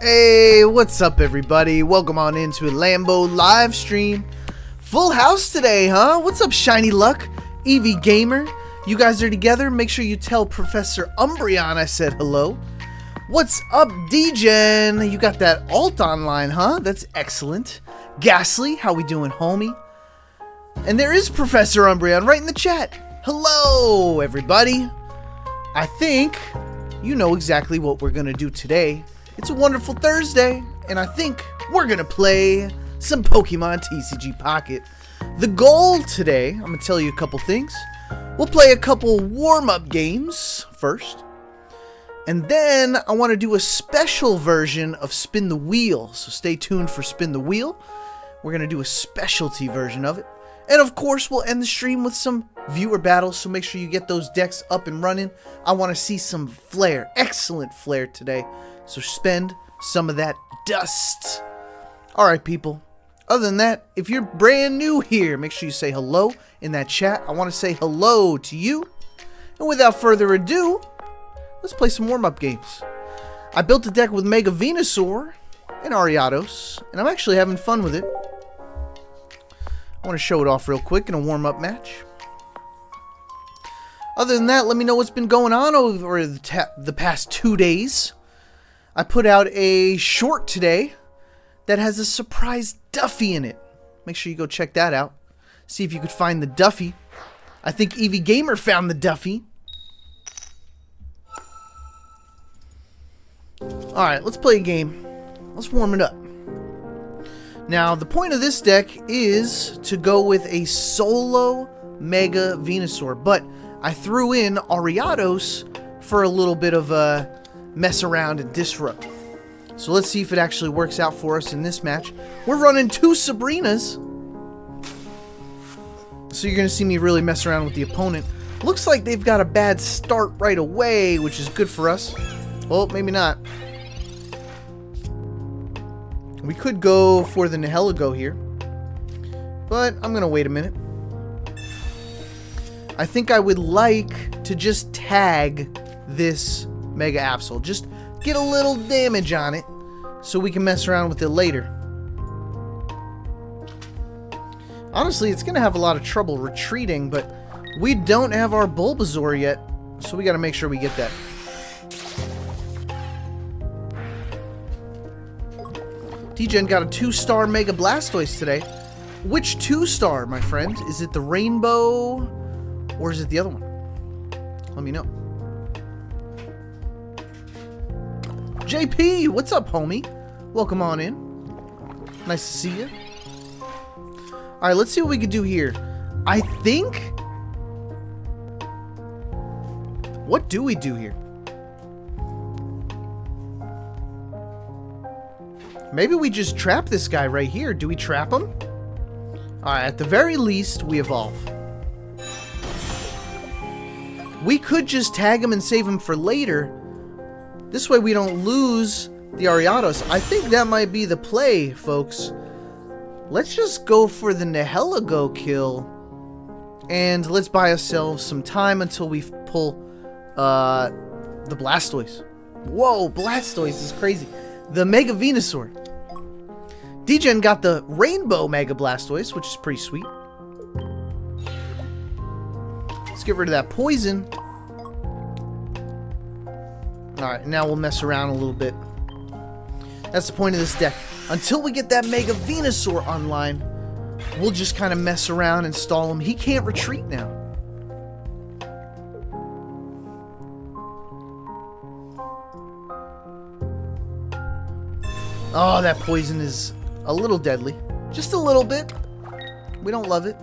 Hey, what's up everybody? Welcome on into a Lambo live stream. Full house today, huh? What's up, Shiny Luck? Eevee Gamer, you guys are together. Make sure you tell Professor Umbreon I said hello. What's up, Degen? You got that alt online, huh? That's excellent. Ghastly, how we doing, homie? And there is Professor Umbreon right in the chat. Hello, everybody. I think you know exactly what we're gonna do today. It's a wonderful Thursday, and I think we're gonna play some Pokemon TCG Pocket. The goal today, I'm gonna tell you a couple things. We'll play a couple warm-up games first, and then I want to do a special version of Spin the Wheel, so stay tuned for Spin the Wheel. We're gonna do a specialty version of it, and of course we'll end the stream with some viewer battles, so make sure you get those decks up and running. I want to see some flair, excellent flair today. So spend some of that dust. Alright, people. Other than that, if you're brand new here, make sure you say hello in that chat. I want to say hello to you. And without further ado, let's play some warm-up games. I built a deck with Mega Venusaur and Ariados, and I'm actually having fun with it. I want to show it off real quick in a warm-up match. Other than that, let me know what's been going on over the past 2 days. I put out a short today that has a surprise Duffy in it. Make sure you go check that out. See if you could find the Duffy. I think Eevee Gamer found the Duffy. Alright, let's play a game. Let's warm it up. Now, the point of this deck is to go with a solo Mega Venusaur, but I threw in Ariados for a little bit of a mess around and disrupt. So let's see if it actually works out for us in this match. We're running 2 Sabrinas, so you're gonna see me really mess around with the opponent. Looks like they've got a bad start right away, which is good for us. Well, maybe not. We could go for the Nihilego here, but I'm gonna wait a minute. I think I would like to just tag this Mega Absol. Just get a little damage on it so we can mess around with it later. Honestly, it's going to have a lot of trouble retreating, but we don't have our Bulbasaur yet, so we got to make sure we get that. Degen got a 2-star Mega Blastoise today. Which 2-star, my friend? Is it the Rainbow or is it the other one? Let me know. JP, what's up, homie? Welcome on in. Nice to see you. Alright, let's see what we can do here. I think... What do we do here? Maybe we just trap this guy right here. Do we trap him? Alright, at the very least, we evolve. We could just tag him and save him for later. This way we don't lose the Ariados. I think that might be the play, folks. Let's just go for the Nihilego kill. And let's buy ourselves some time until we pull the Blastoise. Whoa, Blastoise is crazy. The Mega Venusaur. Degen got the Rainbow Mega Blastoise, which is pretty sweet. Let's get rid of that poison. Alright, now we'll mess around a little bit. That's the point of this deck. Until we get that Mega Venusaur online, we'll just kind of mess around and stall him. He can't retreat now. Oh, that poison is a little deadly. Just a little bit. We don't love it.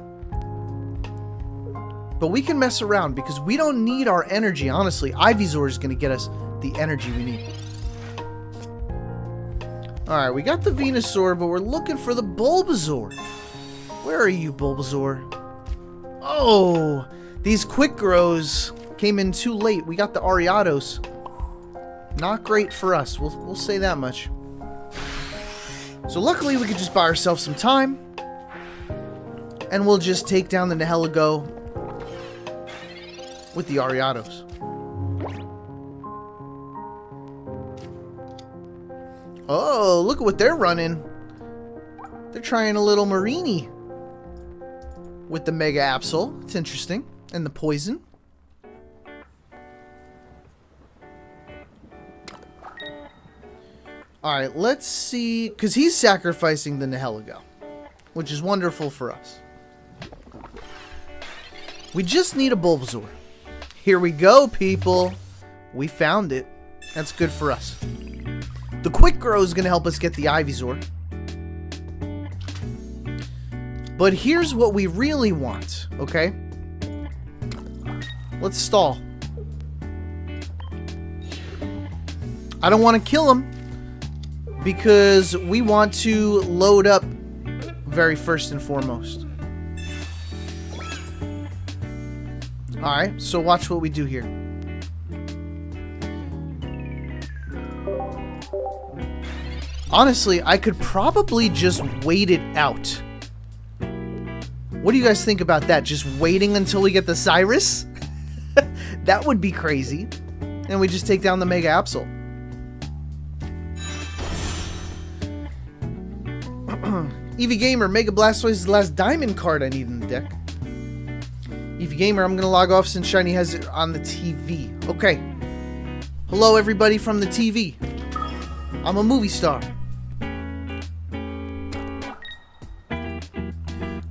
But we can mess around because we don't need our energy, honestly. Ivysaur is going to get us the energy we need. Alright, we got the Venusaur, but we're looking for the Bulbasaur. Where are you, Bulbasaur? Oh, these quick grows came in too late. We got the Ariados. Not great for us, we'll say that much. So luckily we could just buy ourselves some time. And we'll just take down the Nihilego with the Ariados. Oh, look at what they're running. They're trying a little Marini with the Mega Absol. It's interesting. And the poison. Alright, let's see. Because he's sacrificing the Nihilego, which is wonderful for us. We just need a Bulbasaur. Here we go, people. We found it. That's good for us. The Quick Grow is going to help us get the Ivysaur. But here's what we really want, okay? Let's stall. I don't want to kill him because we want to load up very first and foremost. Alright, so watch what we do here. Honestly, I could probably just wait it out. What do you guys think about that? Just waiting until we get the Cyrus? That would be crazy. And we just take down the Mega Absol. Eevee Gamer, Mega Blastoise is the last diamond card I need in the deck. Eevee Gamer, I'm going to log off since Shiny has it on the TV. Okay. Hello, everybody from the TV. I'm a movie star.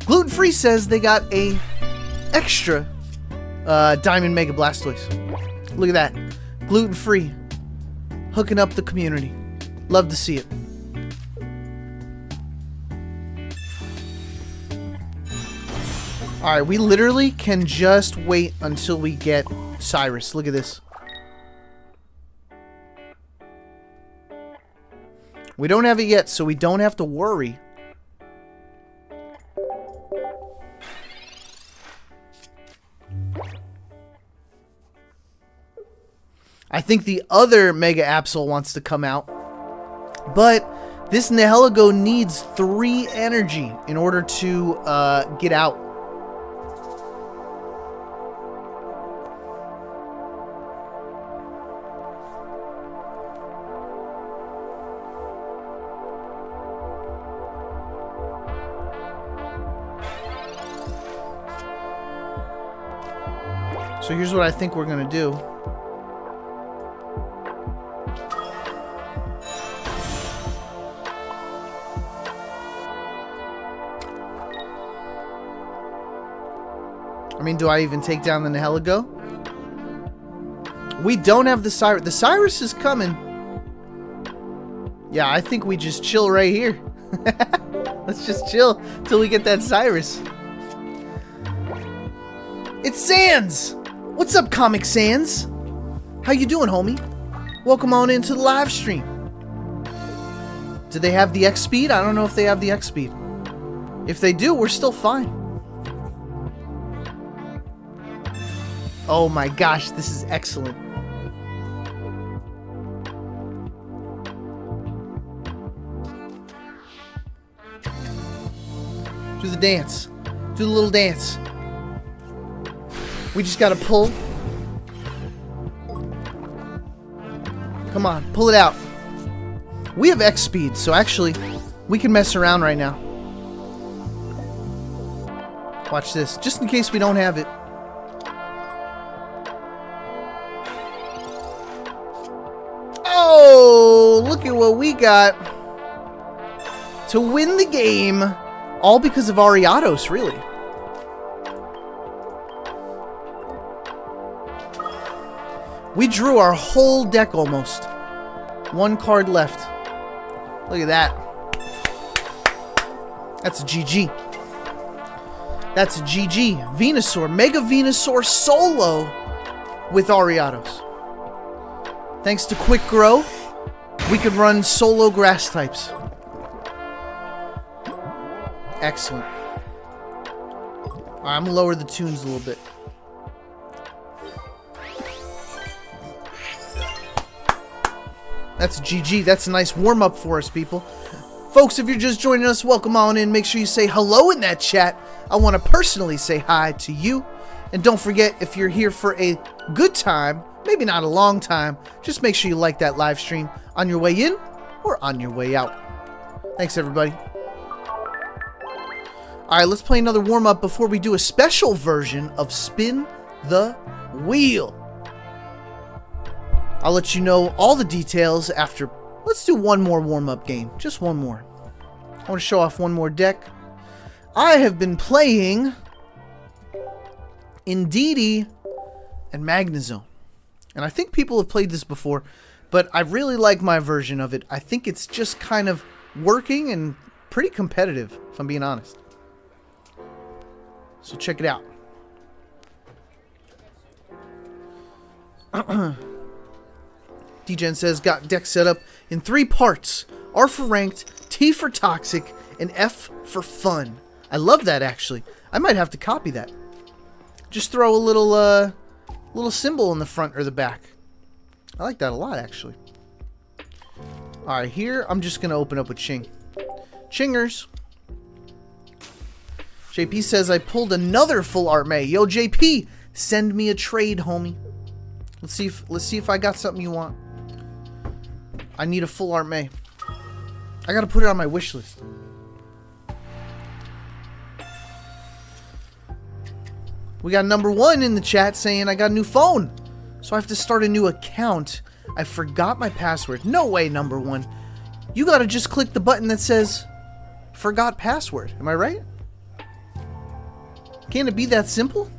Gluten Free says they got a extra Diamond Mega Blastoise. Look at that. Gluten Free. Hooking up the community. Love to see it. Alright, we literally can just wait until we get Cyrus. Look at this. We don't have it yet, so we don't have to worry. I think the other Mega Absol wants to come out. But this Nihilego needs 3 energy in order to get out. So here's what I think we're going to do. I mean, do I even take down the Nihilego? We don't have the Cyrus. The Cyrus is coming. Yeah, I think we just chill right here. Let's just chill till we get that Cyrus. It's Sans! What's up, Comic Sans? How you doing, homie? Welcome on into the live stream. Do they have the X speed? I don't know if they have the X speed. If they do, we're still fine. Oh my gosh, this is excellent. Do the dance. Do the little dance. We just gotta pull. Come on, pull it out. We have X speed, so actually, we can mess around right now. Watch this, just in case we don't have it. Oh, look at what we got to win the game. All because of Ariados, really. We drew our whole deck almost. 1 card left. Look at that. That's a GG. That's a GG. Venusaur. Mega Venusaur solo with Ariados. Thanks to Quick Grow, we could run solo grass types. Excellent. Alright, I'm gonna lower the tunes a little bit. That's GG. That's a nice warm-up for us, people. Folks, if you're just joining us, welcome on in. Make sure you say hello in that chat. I want to personally say hi to you. And don't forget, if you're here for a good time, maybe not a long time, just make sure you like that live stream on your way in or on your way out. Thanks, everybody. Alright, let's play another warm-up before we do a special version of Spin the Wheel. I'll let you know all the details after. Let's do one more warm-up game. Just one more. I want to show off one more deck. I have been playing Indeedee and Magnezone. And I think people have played this before, but I really like my version of it. I think it's just kind of working and pretty competitive, if I'm being honest. So check it out. DGen says, got deck set up in 3 parts. R for ranked, T for toxic, and F for fun. I love that, actually. I might have to copy that. Just throw a little symbol in the front or the back. I like that a lot, actually. Alright, here I'm just going to open up with Ching. Chingers. JP says, I pulled another full art May. Yo, JP, send me a trade, homie. Let's see if I got something you want. I need a full art May. I gotta put it on my wish list. We got number 1 in the chat saying I got a new phone. So I have to start a new account. I forgot my password. No way, number 1. You gotta just click the button that says forgot password. Am I right? Can it be that simple?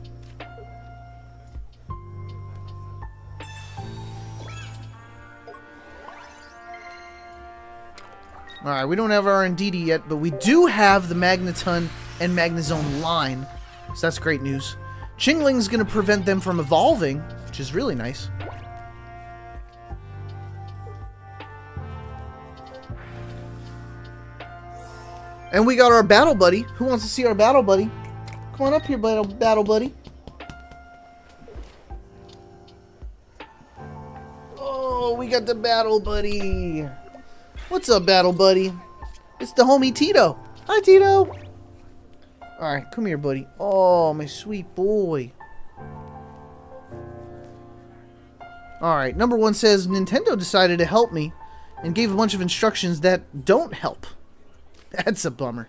Alright, we don't have our Indeedee yet, but we do have the Magneton and Magnezone line. So that's great news. Chingling's going to prevent them from evolving, which is really nice. And we got our battle buddy. Who wants to see our battle buddy? Come on up here, battle buddy. Oh, we got the battle buddy. What's up, battle buddy? It's the homie Tito. Hi, Tito. Alright, come here, buddy. Oh, my sweet boy. Alright, number 1 says, Nintendo decided to help me and gave a bunch of instructions that don't help. That's a bummer.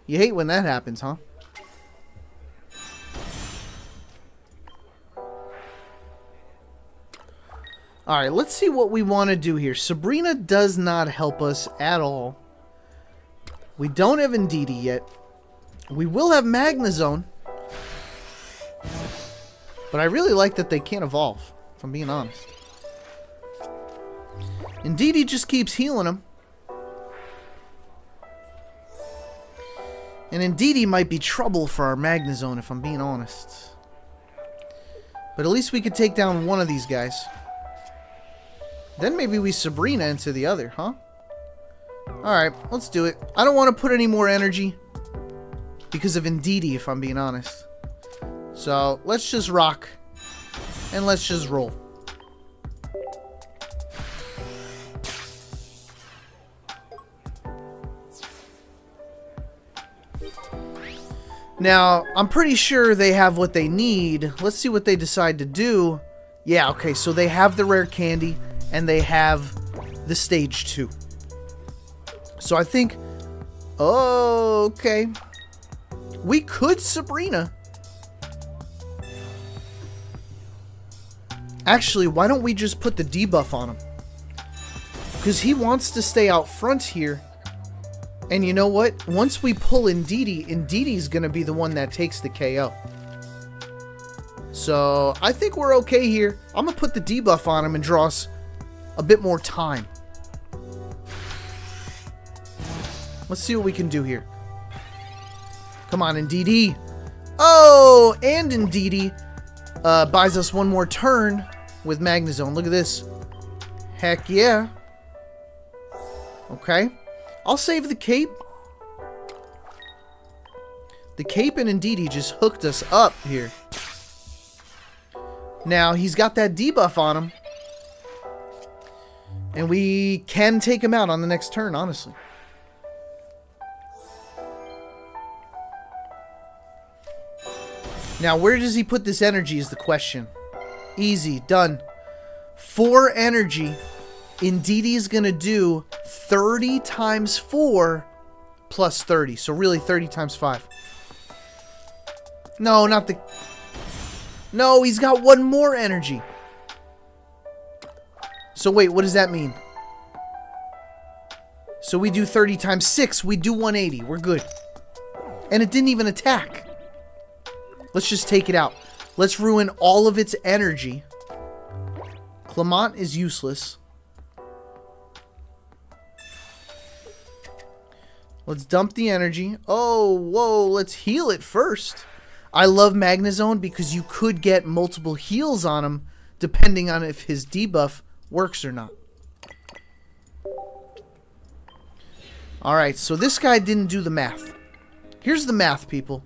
You hate when that happens, huh? Alright, let's see what we want to do here. Sabrina does not help us at all. We don't have Indeedee yet. We will have Magnezone. But I really like that they can't evolve, if I'm being honest. Indeedee just keeps healing them. And Indeedee might be trouble for our Magnezone, if I'm being honest. But at least we could take down one of these guys. Then maybe we Sabrina into the other, huh? Alright, let's do it. I don't want to put any more energy because of Indeedee, if I'm being honest. So, let's just rock. And let's just roll. Now, I'm pretty sure they have what they need. Let's see what they decide to do. Yeah, okay, so they have the rare candy. And they have the stage 2. So I think... Oh, okay. We could Sabrina. Actually, why don't we just put the debuff on him? Because he wants to stay out front here. And you know what? Once we pull Indeedee, Indeedee's going to be the one that takes the KO. So I think we're okay here. I'm going to put the debuff on him and draw us a bit more time. Let's see what we can do here. Come on, Indeedee. Oh, and Indeedee buys us one more turn with Magnezone. Look at this. Heck yeah. Okay. I'll save the cape. The cape and Indeedee just hooked us up here. Now, he's got that debuff on him. And we can take him out on the next turn, honestly. Now, where does he put this energy is the question. Easy. Done. 4 energy Indeedee is going to do 30 times 4 plus 30. So really 30 times 5. No, not the... No, he's got one more energy. So wait, what does that mean? So we do 30 times 6. We do 180. We're good. And it didn't even attack. Let's just take it out. Let's ruin all of its energy. Clement is useless. Let's dump the energy. Oh, whoa, let's heal it first. I love Magnezone because you could get multiple heals on him depending on if his debuff works or not. Alright, so this guy didn't do the math. Here's the math, people.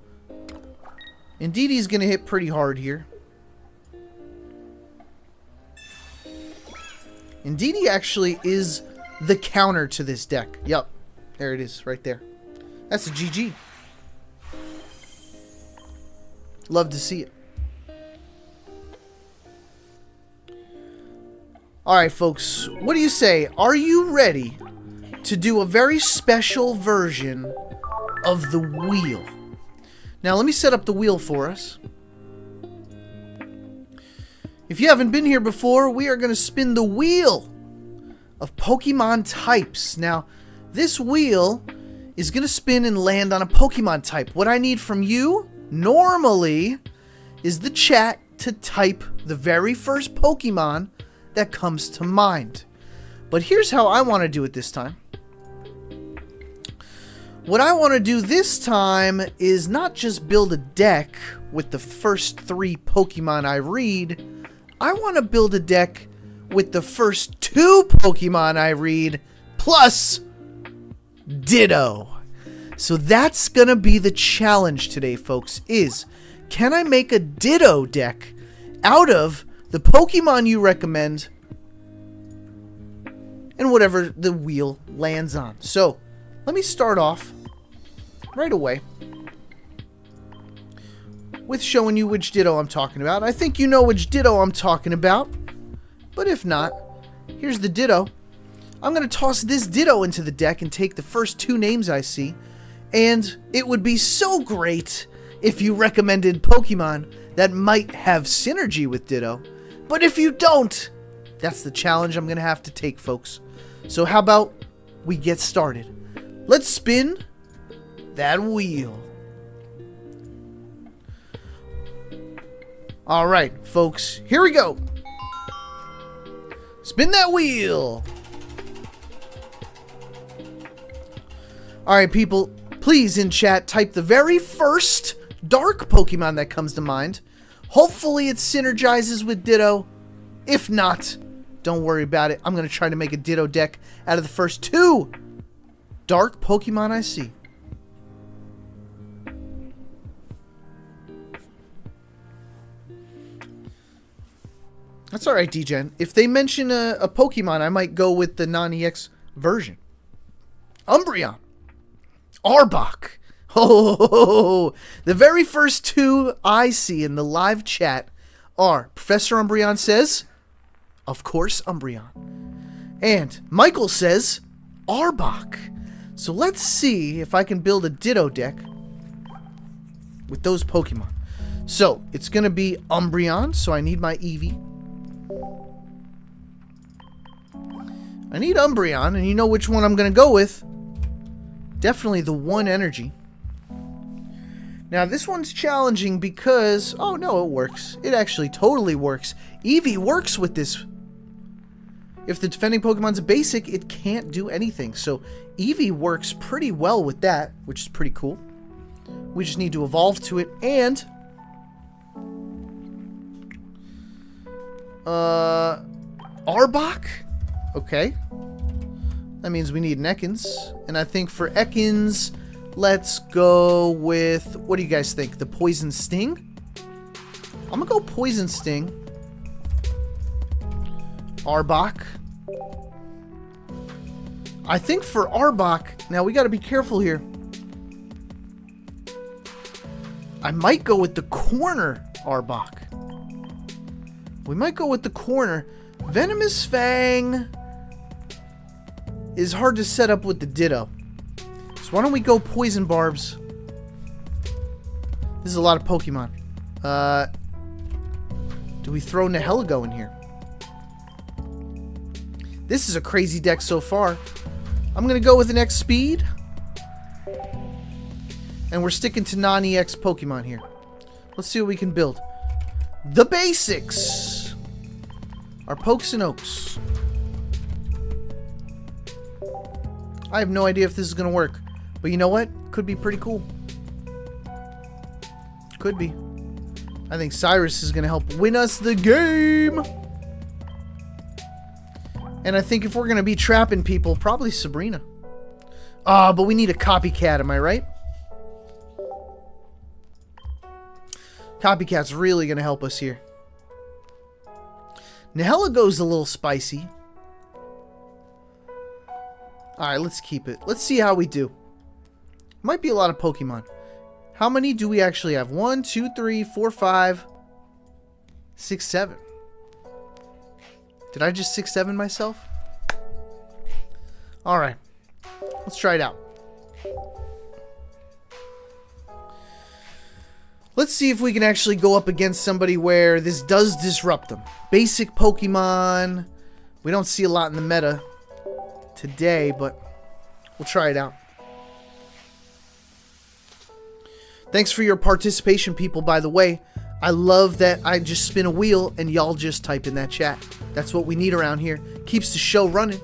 Indeedee's going to hit pretty hard here. Indeedee actually is the counter to this deck. Yup. There it is, right there. That's a GG. Love to see it. Alright, folks. What do you say? Are you ready to do a very special version of the wheel? Now, let me set up the wheel for us. If you haven't been here before, we are going to spin the wheel of Pokemon types. Now, this wheel is going to spin and land on a Pokemon type. What I need from you, normally, is the chat to type the very first Pokemon that comes to mind. But here's how I want to do it this time. What I want to do this time is not just build a deck with the first 3 Pokemon I read. I want to build a deck with the first 2 Pokemon I read, plus Ditto. So that's going to be the challenge today, folks, is can I make a Ditto deck out of the Pokemon you recommend and whatever the wheel lands on. So let me start off right away with showing you which Ditto I'm talking about. I think you know which Ditto I'm talking about, but if not, here's the Ditto. I'm going to toss this Ditto into the deck and take the first 2 names I see, and it would be so great if you recommended Pokemon that might have synergy with Ditto, but if you don't, that's the challenge I'm going to have to take, folks. So how about we get started? Let's spin that wheel. Alright, folks, here we go. Spin that wheel. Alright, people, please in chat type the very first dark Pokemon that comes to mind. Hopefully it synergizes with Ditto. If not, don't worry about it. I'm going to try to make a Ditto deck out of the first 2 dark Pokemon I see. That's alright, D-Gen. If they mention a Pokemon, I might go with the non-EX version. Umbreon. Arbok. Oh, the very first 2 I see in the live chat are Professor Umbreon says, of course, Umbreon. And Michael says, Arbok. So let's see if I can build a Ditto deck with those Pokemon. So, it's going to be Umbreon, so I need my Eevee. I need Umbreon, and you know which one I'm going to go with. Definitely the 1 energy. Now, this one's challenging because... Oh, no, it works. It actually totally works. Eevee works with this. If the defending Pokemon's a basic, it can't do anything. So, Eevee works pretty well with that, which is pretty cool. We just need to evolve to it, and... Arbok? Okay. That means we need an Ekans. And I think for Ekans, let's go with... What do you guys think? The Poison Sting? I'm gonna go Poison Sting. Arbok. I think for Arbok... Now, we gotta be careful here. I might go with the corner Arbok. We might go with the corner. Venomous Fang is hard to set up with the Ditto. So why don't we go Poison Barbs? This is a lot of Pokemon. Do we throw Nihilego in here? This is a crazy deck so far. I'm going to go with an X Speed. And we're sticking to non-EX Pokemon here. Let's see what we can build. The basics. Our Pokes and Oaks. I have no idea if this is going to work. But you know what? Could be pretty cool. Could be. I think Cyrus is going to help win us the game. And I think if we're going to be trapping people, probably Sabrina. Ah, but we need a copycat, am I right? Copycat's really going to help us here. Nihiligo's a little spicy. Alright, let's keep it. Let's see how we do. Might be a lot of Pokemon. How many do we actually have? 1, 2, 3, 4, 5, 6, 7. Did I just 6, 7 myself? Alright. Let's try it out. Let's see if we can actually go up against somebody where this does disrupt them. Basic Pokemon. We don't see a lot in the meta today, but we'll try it out. Thanks for your participation, people, by the way. I love that I just spin a wheel and y'all just type in that chat. That's what we need around here. Keeps the show running.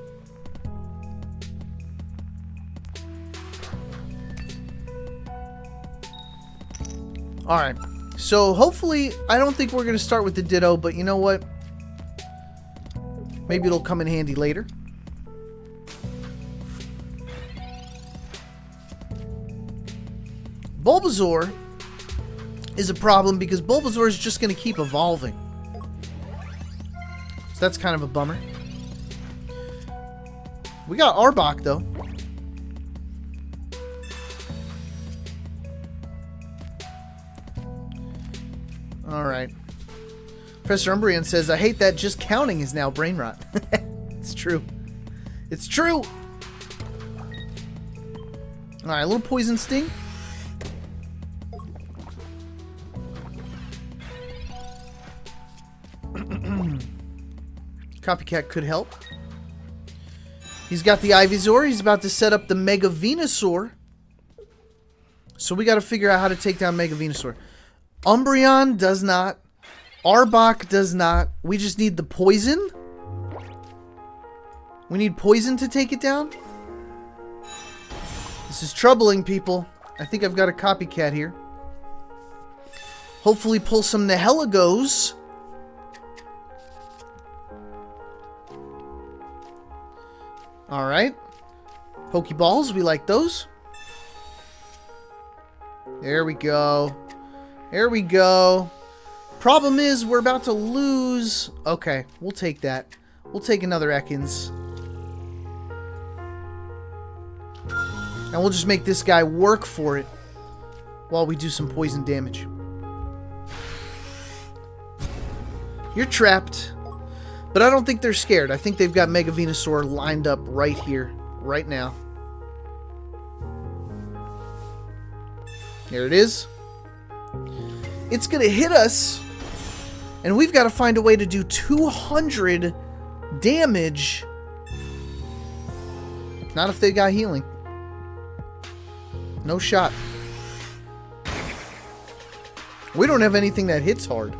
Alright, so hopefully, I don't think we're going to start with the Ditto, but you know what? Maybe it'll come in handy later. Bulbasaur is a problem because Bulbasaur is just going to keep evolving. So that's kind of a bummer. We got Arbok, though. Alright. Professor Umbreon says, I hate that just counting is now brain rot. It's true. It's true! Alright, a little Poison Sting. Copycat could help. He's got the Ivysaur. He's about to set up the Mega Venusaur. So we got to figure out how to take down Mega Venusaur. Umbreon does not. Arbok does not. We just need the poison. We need poison to take it down. This is troubling, people. I think I've got a copycat here. Hopefully pull some Nihiligos. Alright. Pokeballs, we like those. There we go. There we go. Problem is, we're about to lose. Okay, we'll take that. We'll take another Ekans. And we'll just make this guy work for it while we do some poison damage. You're trapped. But I don't think they're scared. I think they've got Mega Venusaur lined up right here, right now. Here it is. It's going to hit us. And we've got to find a way to do 200 damage. Not if they got healing. No shot. We don't have anything that hits hard.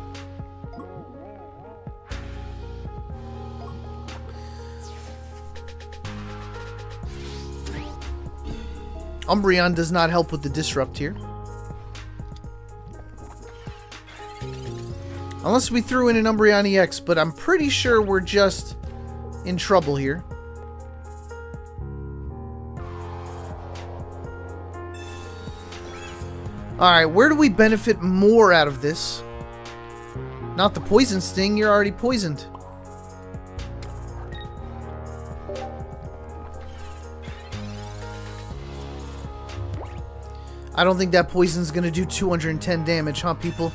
Umbreon does not help with the Disrupt here. Unless we threw in an Umbreon EX, but I'm pretty sure we're just in trouble here. Alright, where do we benefit more out of this? Not the Poison Sting, you're already poisoned. I don't think that poison's gonna do 210 damage, huh, people?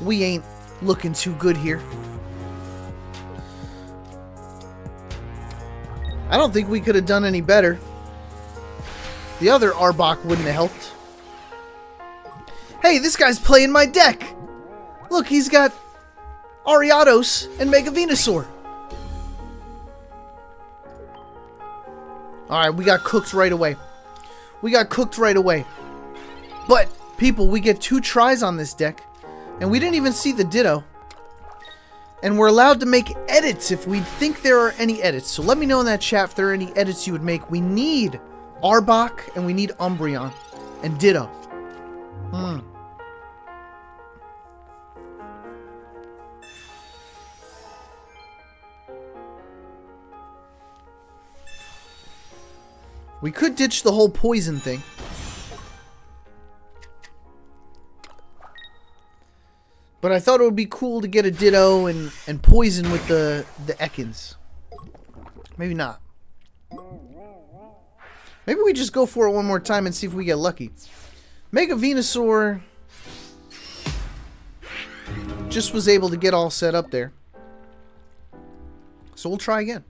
We ain't looking too good here. I don't think we could have done any better. The other Arbok wouldn't have helped. Hey, this guy's playing my deck! Look, he's got Ariados and Mega Venusaur. Alright, we got cooked right away. We got cooked right away. But, people, we get 2 tries on this deck. And we didn't even see the Ditto. And we're allowed to make edits if we think there are any edits. So let me know in that chat if there are any edits you would make. We need Arbok and we need Umbreon. And Ditto. We could ditch the whole poison thing. But I thought it would be cool to get a Ditto and poison with the Ekans. Maybe not. Maybe we just go for it one more time and see if we get lucky. Mega Venusaur just was able to get all set up there. So we'll try again.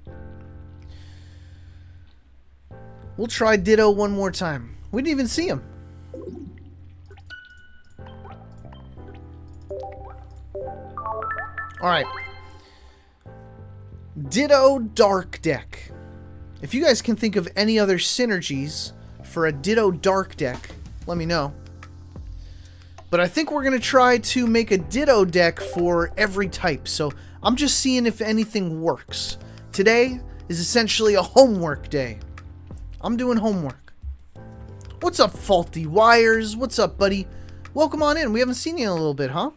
We'll try Ditto one more time. We didn't even see him. Alright. Ditto Dark deck. If you guys can think of any other synergies for a Ditto Dark deck, let me know. But I think we're going to try to make a Ditto deck for every type. So I'm just seeing if anything works. Today is essentially a homework day. I'm doing homework. What's up, Faulty Wires? What's up, buddy? Welcome on in. We haven't seen you in a little bit, huh?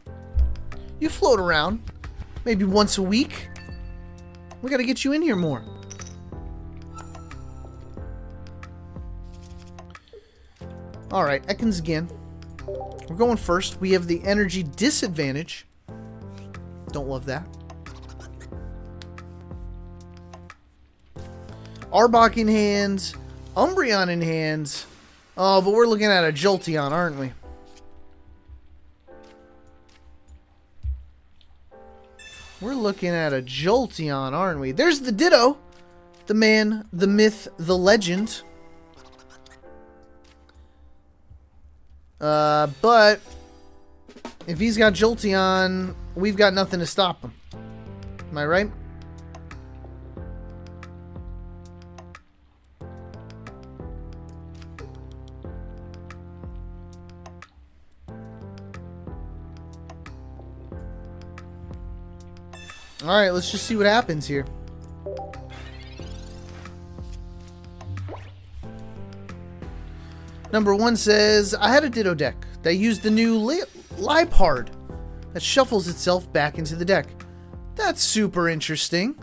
You float around. Maybe once a week. We gotta get you in here more. Alright, Ekans again. We're going first. We have the energy disadvantage. Don't love that. Arbok in hand. Umbreon in hand. Oh, but we're looking at a Jolteon, aren't we? We're looking at a Jolteon, aren't we? There's the Ditto. The man, the myth, the legend. But if he's got Jolteon, we've got nothing to stop him. Am I right? Alright, let's just see what happens here. Number 1 says, I had a Ditto deck that used the new Lipard that shuffles itself back into the deck. That's super interesting.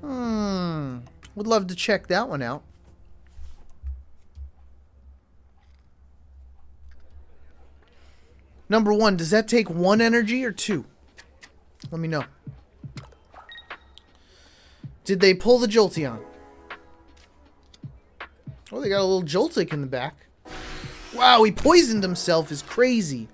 Would love to check that one out. Number 1, does that take 1 energy or 2? Let me know. Did they pull the Jolteon? Oh, they got a little Joltik in the back. Wow, he poisoned himself. Is crazy.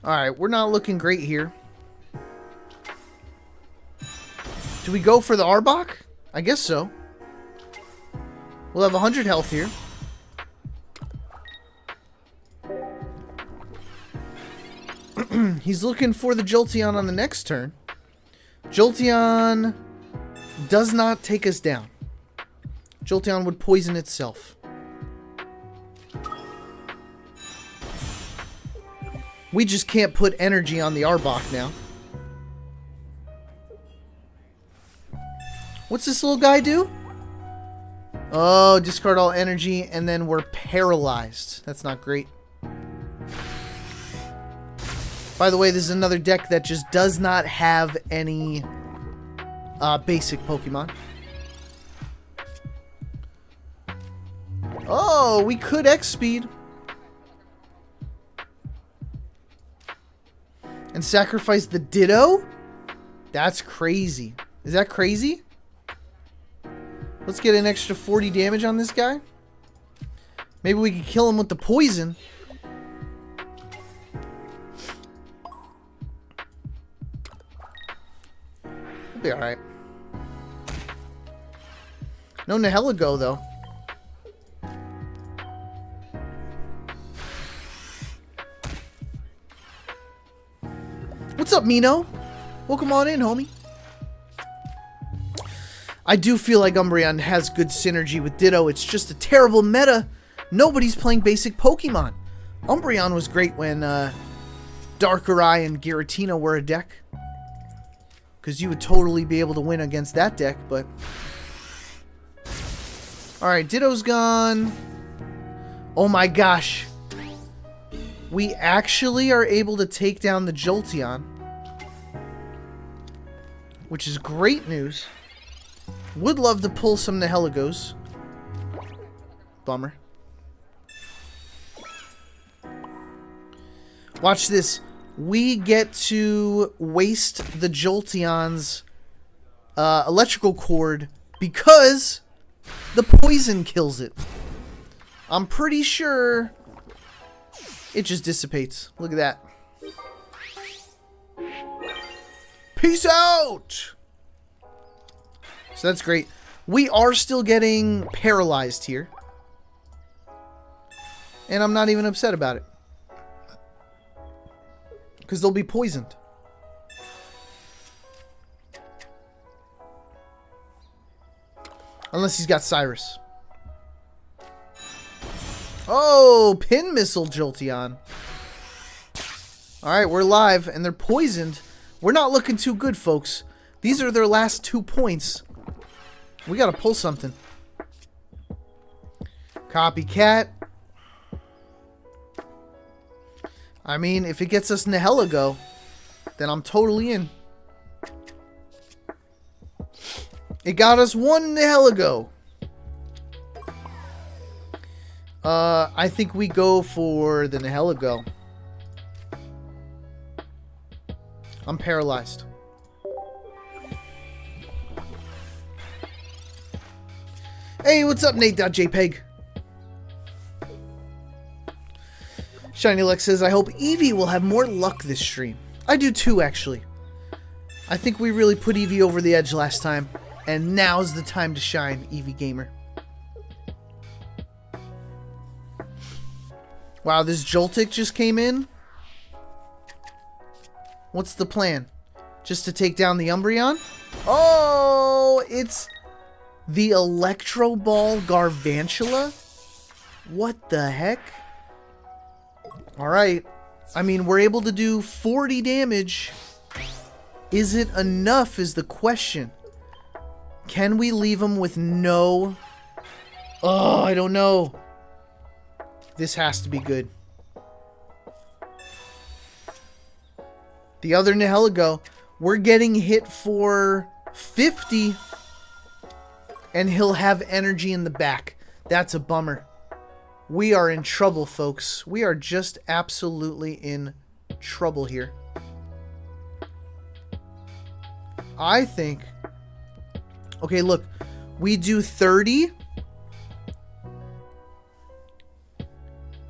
Alright, we're not looking great here. Do we go for the Arbok? I guess so. We'll have 100 health here. He's looking for the Jolteon on the next turn. Jolteon does not take us down. Jolteon would poison itself. We just can't put energy on the Arbok now. What's this little guy do? Oh, discard all energy and then we're paralyzed. That's not great. By the way, this is another deck that just does not have any basic Pokemon. Oh, we could X-Speed. And sacrifice the Ditto? That's crazy. Is that crazy? Let's get an extra 40 damage on this guy. Maybe we can kill him with the poison. Be alright. No Nihilego, though. What's up, Mino? Welcome on in, homie. I do feel like Umbreon has good synergy with Ditto. It's just a terrible meta. Nobody's playing basic Pokemon. Umbreon was great when Darkrai and Giratina were a deck. Because you would totally be able to win against that deck, but... Alright, Ditto's gone. Oh my gosh. We actually are able to take down the Jolteon. Which is great news. Would love to pull some Nihiligos. Bummer. Watch this. We get to waste the Jolteon's electrical cord because the poison kills it. I'm pretty sure it just dissipates. Look at that. Peace out! So that's great. We are still getting paralyzed here. And I'm not even upset about it. Because they'll be poisoned. Unless he's got Cyrus. Oh, Pin Missile Jolteon. Alright, we're live and they're poisoned. We're not looking too good, folks. These are their last 2 points. We gotta pull something. Copycat. I mean, if it gets us Nihilego, then I'm totally in. It got us 1 Nihilego. I think we go for the Nihilego. I'm paralyzed. Hey, what's up, Nate.jpg? Shiny Lex says, I hope Eevee will have more luck this stream. I do too, actually. I think we really put Eevee over the edge last time. And now's the time to shine, Eevee Gamer. Wow, this Joltik just came in? What's the plan? Just to take down the Umbreon? Oh, it's the Electro Ball Garvantula? What the heck? Alright. I mean, we're able to do 40 damage. Is it enough is the question. Can we leave him with no... Oh, I don't know. This has to be good. The other Nihilego, we're getting hit for 50. And he'll have energy in the back. That's a bummer. We are in trouble, folks. We are just absolutely in trouble here. I think... Okay, look. We do 30...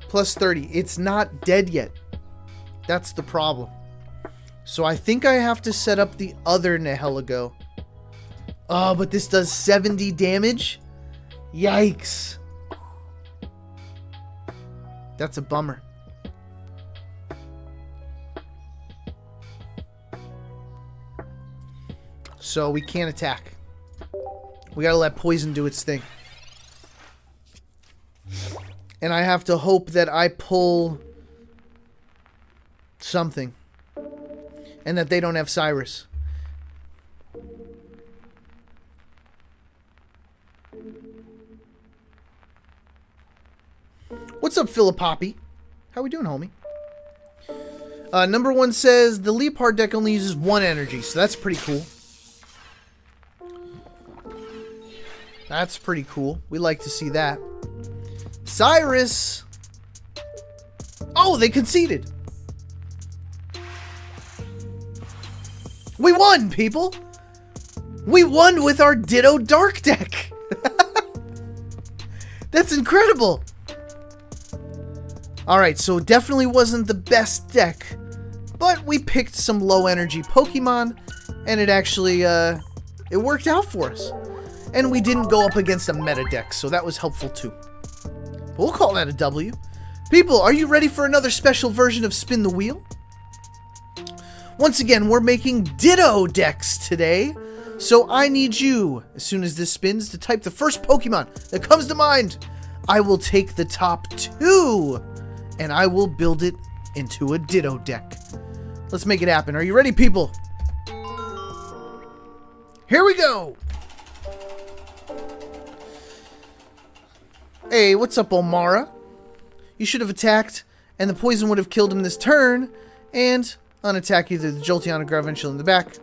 plus 30. It's not dead yet. That's the problem. So I think I have to set up the other Nihilego. Oh, but this does 70 damage? Yikes. That's a bummer. So we can't attack. We gotta let poison do its thing. And I have to hope that I pull something. And that they don't have Cyrus. What's up, Philippoppy? How we doing, homie? Number 1 says the Leopard deck only uses 1 energy, so that's pretty cool. That's pretty cool. We like to see that. Cyrus! Oh, they conceded! We won, people! We won with our Ditto Dark deck! That's incredible! Alright, so it definitely wasn't the best deck, but we picked some low energy Pokemon, And it actually, it worked out for us. And we didn't go up against a meta deck, so that was helpful too. We'll call that a W. People, are you ready for another special version of Spin the Wheel? Once again, we're making Ditto decks today. So I need you, as soon as this spins, to type the first Pokemon that comes to mind. I will take the top 2, and I will build it into a Ditto deck. Let's make it happen. Are you ready, people? Here we go! Hey, what's up, Omara? You should have attacked, and the poison would have killed him this turn, and unattack either the Jolteon or Garvential in the back.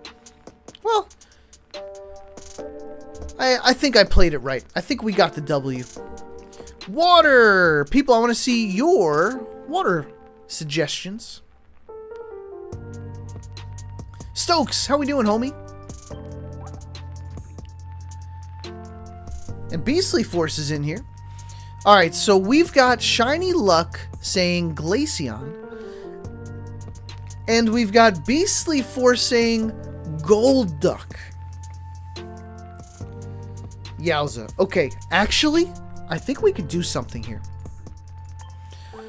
Well, I think I played it right. I think we got the W. Water! People, I want to see your water suggestions. Stokes, how we doing, homie? And Beastly Force is in here. Alright, so we've got Shiny Luck saying Glaceon. And we've got Beastly Force saying Golduck. Yowza. Okay, actually, I think we could do something here.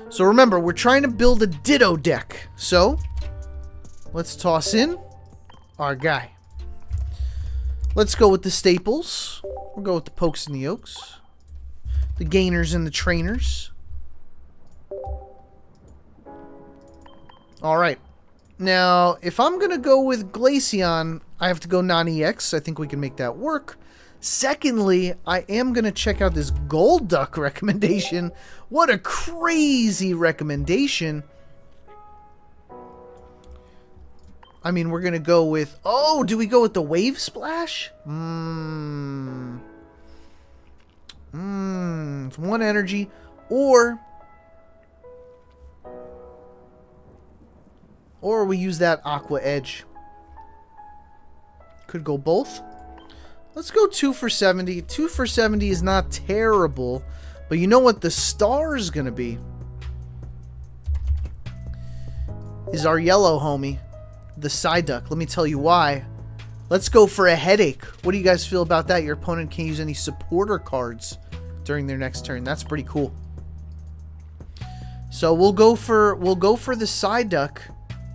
So remember, we're trying to build a Ditto deck. So, let's toss in our guy. Let's go with the staples. We'll go with the pokes and the yokes. The gainers and the trainers. Alright. Now, if I'm going to go with Glaceon, I have to go non-EX. I think we can make that work. Secondly, I am going to check out this Golduck recommendation. What a crazy recommendation. I mean, we're going to go with... Oh, do we go with the Wave Splash? It's 1 energy. Or we use that Aqua Edge. Could go both. Let's go 2 for 70. 2 for 70 is not terrible. But you know what the star is going to be? Is our yellow homie. The Psyduck. Let me tell you why. Let's go for a headache. What do you guys feel about that? Your opponent can't use any supporter cards during their next turn. That's pretty cool. So we'll go for the Psyduck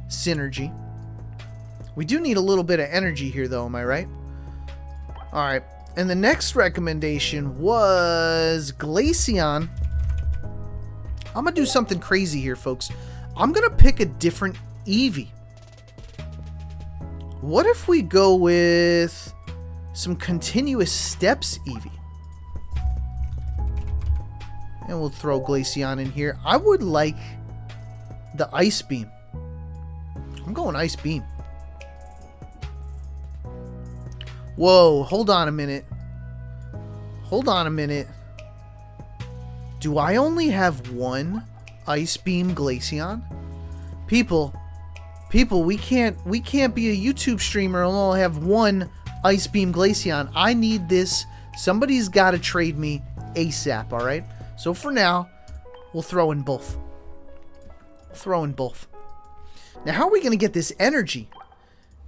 synergy. We do need a little bit of energy here though, am I right? Alright. And the next recommendation was Glaceon. I'm gonna do something crazy here, folks. I'm gonna pick a different Eevee. What if we go with some continuous steps Eevee? And we'll throw Glaceon in here. I would like the Ice Beam. I'm going Ice Beam. Whoa, hold on a minute. Hold on a minute. Do I only have 1 Ice Beam Glaceon? People, we can't be a YouTube streamer and only have 1 Ice Beam Glaceon. I need this. Somebody's got to trade me ASAP, alright? So for now, we'll throw in both. Now, how are we going to get this energy?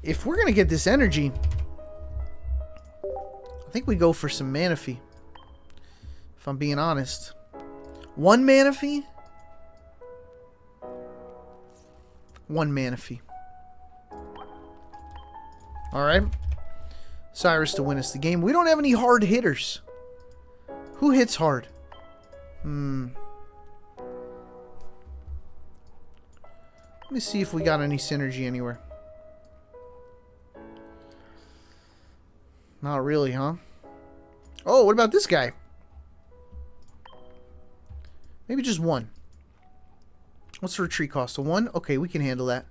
If we're going to get this energy, I think we go for some Manaphy. If I'm being honest. 1 Manaphy? 1 Manaphy. Alright. Cyrus to win us the game. We don't have any hard hitters. Who hits hard? Let me see if we got any synergy anywhere. Not really, huh? Oh, what about this guy? Maybe just 1. What's the retreat cost? A 1? Okay, we can handle that.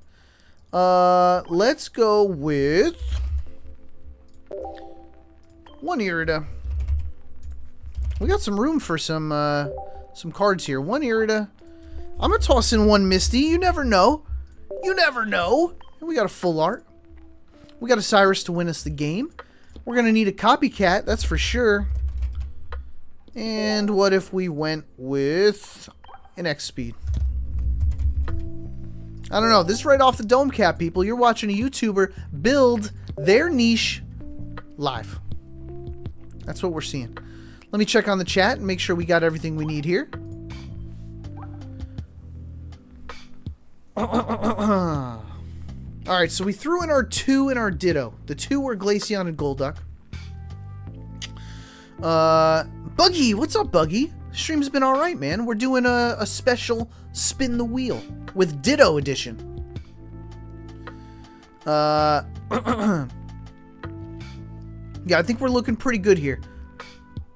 Let's go with 1 Irida. We got some room for some cards here. 1 Irida. I'm gonna toss in 1 Misty. You never know. You never know. And we got a full art. We got a Cyrus to win us the game. We're gonna need a copycat, that's for sure. And what if we went with an X-Speed? I don't know. This is right off the dome cap, people. You're watching a YouTuber build their niche live. That's what we're seeing. Let me check on the chat and make sure we got everything we need here. Alright, so we threw in our 2 and our Ditto. The 2 were Glaceon and Golduck. Buggy! What's up, Buggy? Stream's been alright, man. We're doing a special spin the wheel with Ditto edition. Yeah, I think we're looking pretty good here.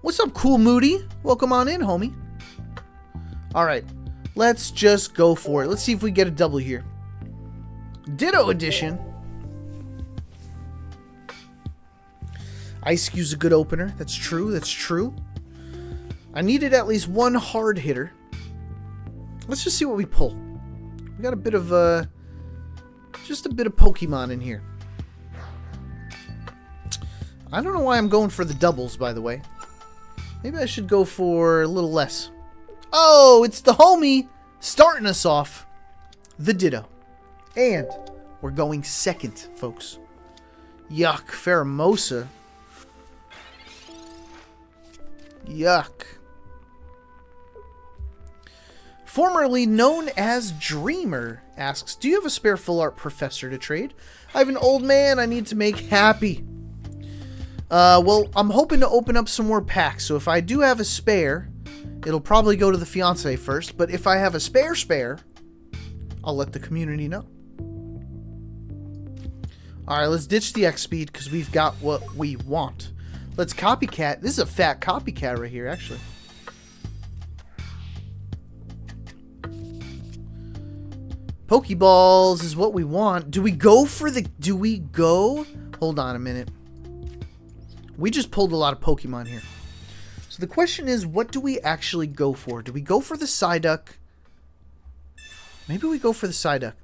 What's up, Cool Moody? Welcome on in, homie. Alright, let's just go for it. Let's see if we get a double here. Ditto edition. Ice Cube's a good opener. That's true. That's true. I needed at least one hard hitter. Let's just see what we pull. We got a bit of just a bit of Pokemon in here. I don't know why I'm going for the doubles, by the way. Maybe I should go for a little less. Oh, it's the homie starting us off. The Ditto. And we're going second, folks. Yuck. Pheromosa. Yuck. Formerly known as Dreamer asks, do you have a spare full art professor to trade? I have an old man I need to make happy. Well, I'm hoping to open up some more packs. So if I do have a spare, it'll probably go to the fiance first. But if I have a spare, I'll let the community know. Alright, let's ditch the X speed because we've got what we want. Let's copycat. This is a fat copycat right here, actually. Pokeballs is what we want. Do we go for the... Hold on a minute. We just pulled a lot of Pokemon here. So the question is, what do we actually go for? Do we go for the Psyduck? Maybe we go for the Psyduck.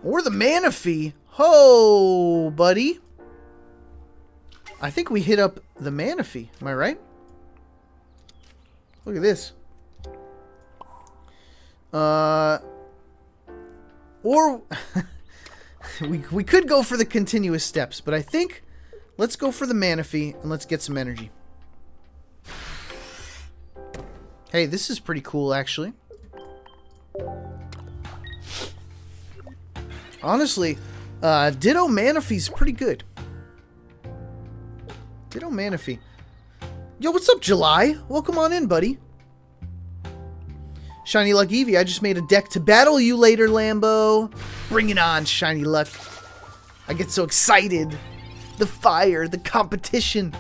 Or the Manaphy. Ho, buddy. I think we hit up the Manaphy. Am I right? Look at this. Or we could go for the continuous steps, but I think let's go for the Manaphy and let's get some energy. Hey, this is pretty cool, actually. Honestly, Ditto Manaphy's pretty good. Ditto Manaphy. Yo, what's up, July? Welcome on in, buddy. Shiny Luck Eevee, I just made a deck to battle you later, Lambo. Bring it on, Shiny Luck. I get so excited. The fire, the competition.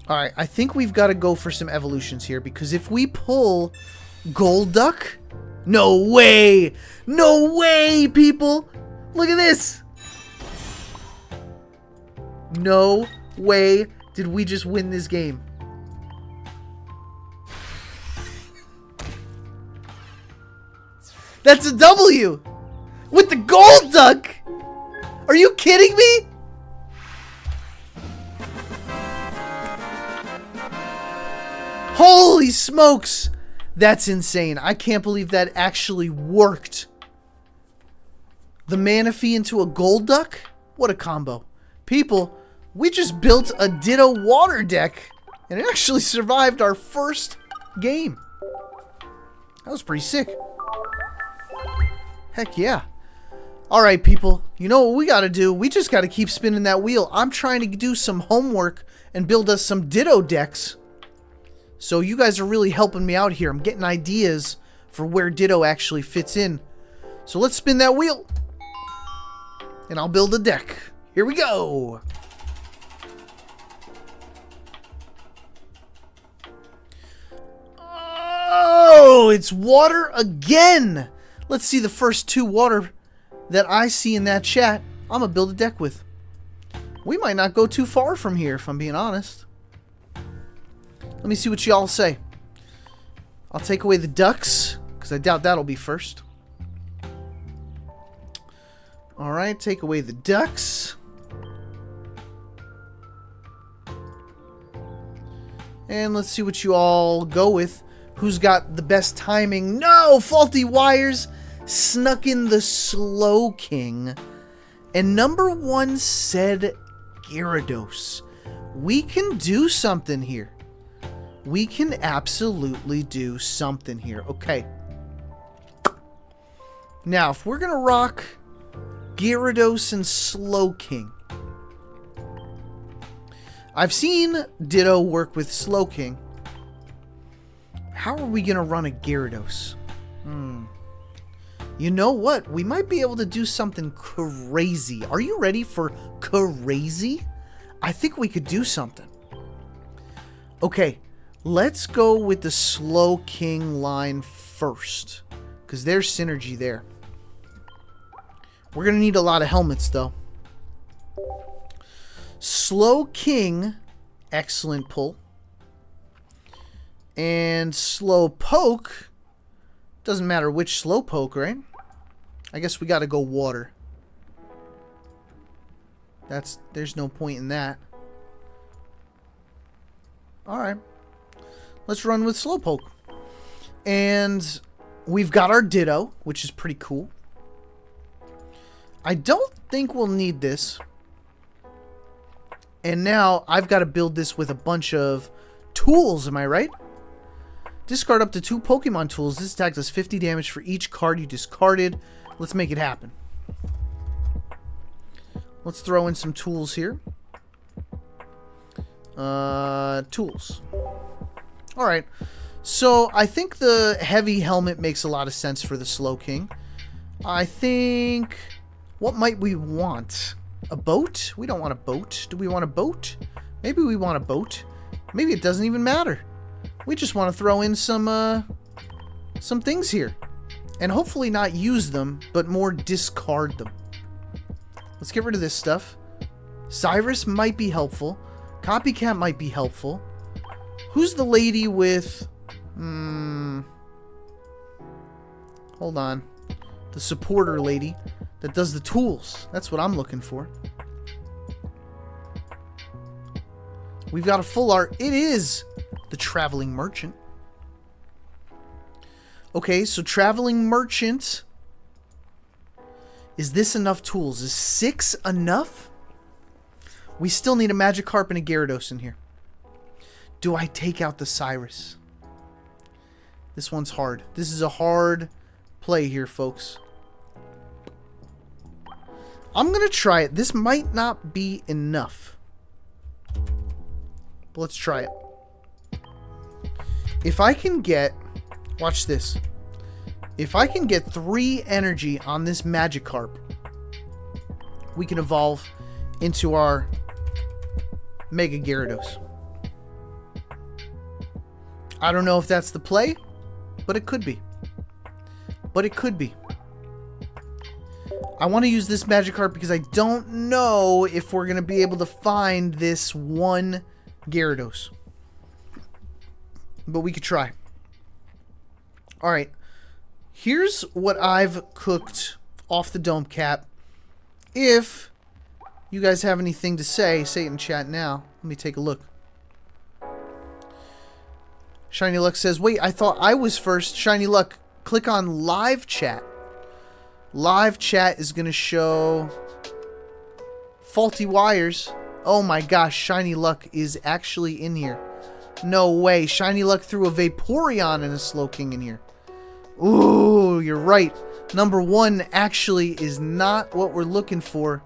Alright, I think we've got to go for some evolutions here, because if we pull Golduck... No way! No way, people! Look at this! No way did we just win this game. That's a W! With the Golduck! Are you kidding me? Holy smokes! That's insane. I can't believe that actually worked. The Manaphy into a Golduck? What a combo. People, we just built a Ditto water deck, and it actually survived our first game. That was pretty sick. Heck yeah. Alright, people. You know what we gotta do? We just gotta keep spinning that wheel. I'm trying to do some homework and build us some Ditto decks. So you guys are really helping me out here. I'm getting ideas for where Ditto actually fits in. So let's spin that wheel. And I'll build a deck. Here we go. Oh, it's water again. Let's see the first 2 water that I see in that chat. I'm going to build a deck with. We might not go too far from here, if I'm being honest. Let me see what y'all say. I'll take away the ducks, because I doubt that'll be first. Alright, take away the ducks. And let's see what you all go with. who's got the best timing. No! Faulty Wires snuck in the Slow King. And number 1 said Gyarados. We can do something here. We can absolutely do something here. Okay. Now, if we're going to rock Gyarados and Slow King. I've seen Ditto work with Slow King. How are we going to run a Gyarados? You know what? We might be able to do something crazy. Are you ready for crazy? I think we could do something. Okay, let's go with the Slow King line first, because there's synergy there. We're going to need a lot of helmets, though. Slow King, excellent pull. And Slow Poke, doesn't matter which Slow Poke, right? I guess we got to go water. There's no point in that. Alright. Let's run with Slowpoke. And we've got our Ditto, which is pretty cool. I don't think we'll need this. And now I've got to build this with a bunch of tools, am I right? Discard up to 2 Pokemon tools. This attack does 50 damage for each card you discarded. Let's make it happen. Let's throw in some tools here. Tools. Alright. So, I think the heavy helmet makes a lot of sense for the Slow King. I think... What might we want? A boat? We don't want a boat. Do we want a boat? Maybe we want a boat. Maybe it doesn't even matter. We just want to throw in some things here. And hopefully not use them, but more discard them. Let's get rid of this stuff. Cyrus might be helpful. Copycat might be helpful. Who's the lady with... Hold on. The supporter lady that does the tools. That's what I'm looking for. We've got a full art. It is the Traveling Merchant. Okay, so Traveling Merchant. Is this enough tools? Is 6 enough? We still need a Magikarp and a Gyarados in here. Do I take out the Cyrus? This one's hard. This is a hard play here, folks. I'm going to try it. This might not be enough. But let's try it. If I can get... Watch this. If I can get 3 energy on this Magikarp, we can evolve into our Mega Gyarados. I don't know if that's the play, but it could be. But it could be. I want to use this Magikarp because I don't know if we're going to be able to find this one Gyarados. But we could try. Alright. Here's what I've cooked off the dome cap. If you guys have anything to say, say it in chat now. Let me take a look. Shiny Luck says, wait, I thought I was first. Shiny Luck, click on live chat. Live chat is going to show Faulty Wires. Oh my gosh, Shiny Luck is actually in here. No way. Shiny Luck threw a Vaporeon and a Slow King in here. Ooh, you're right. Number 1 actually is not what we're looking for.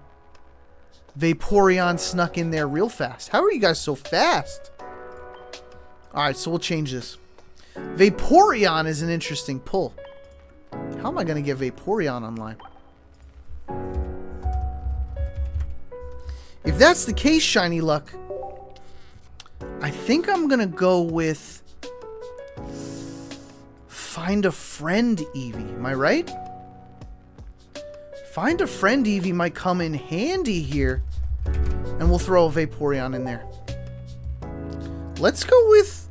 Vaporeon snuck in there real fast. How are you guys so fast? Alright, so we'll change this. Vaporeon is an interesting pull. How am I going to get Vaporeon online? If that's the case, Shiny Luck, I think I'm going to go with Find a Friend Eevee. Am I right? Find a Friend Eevee might come in handy here. And we'll throw a Vaporeon in there. Let's go with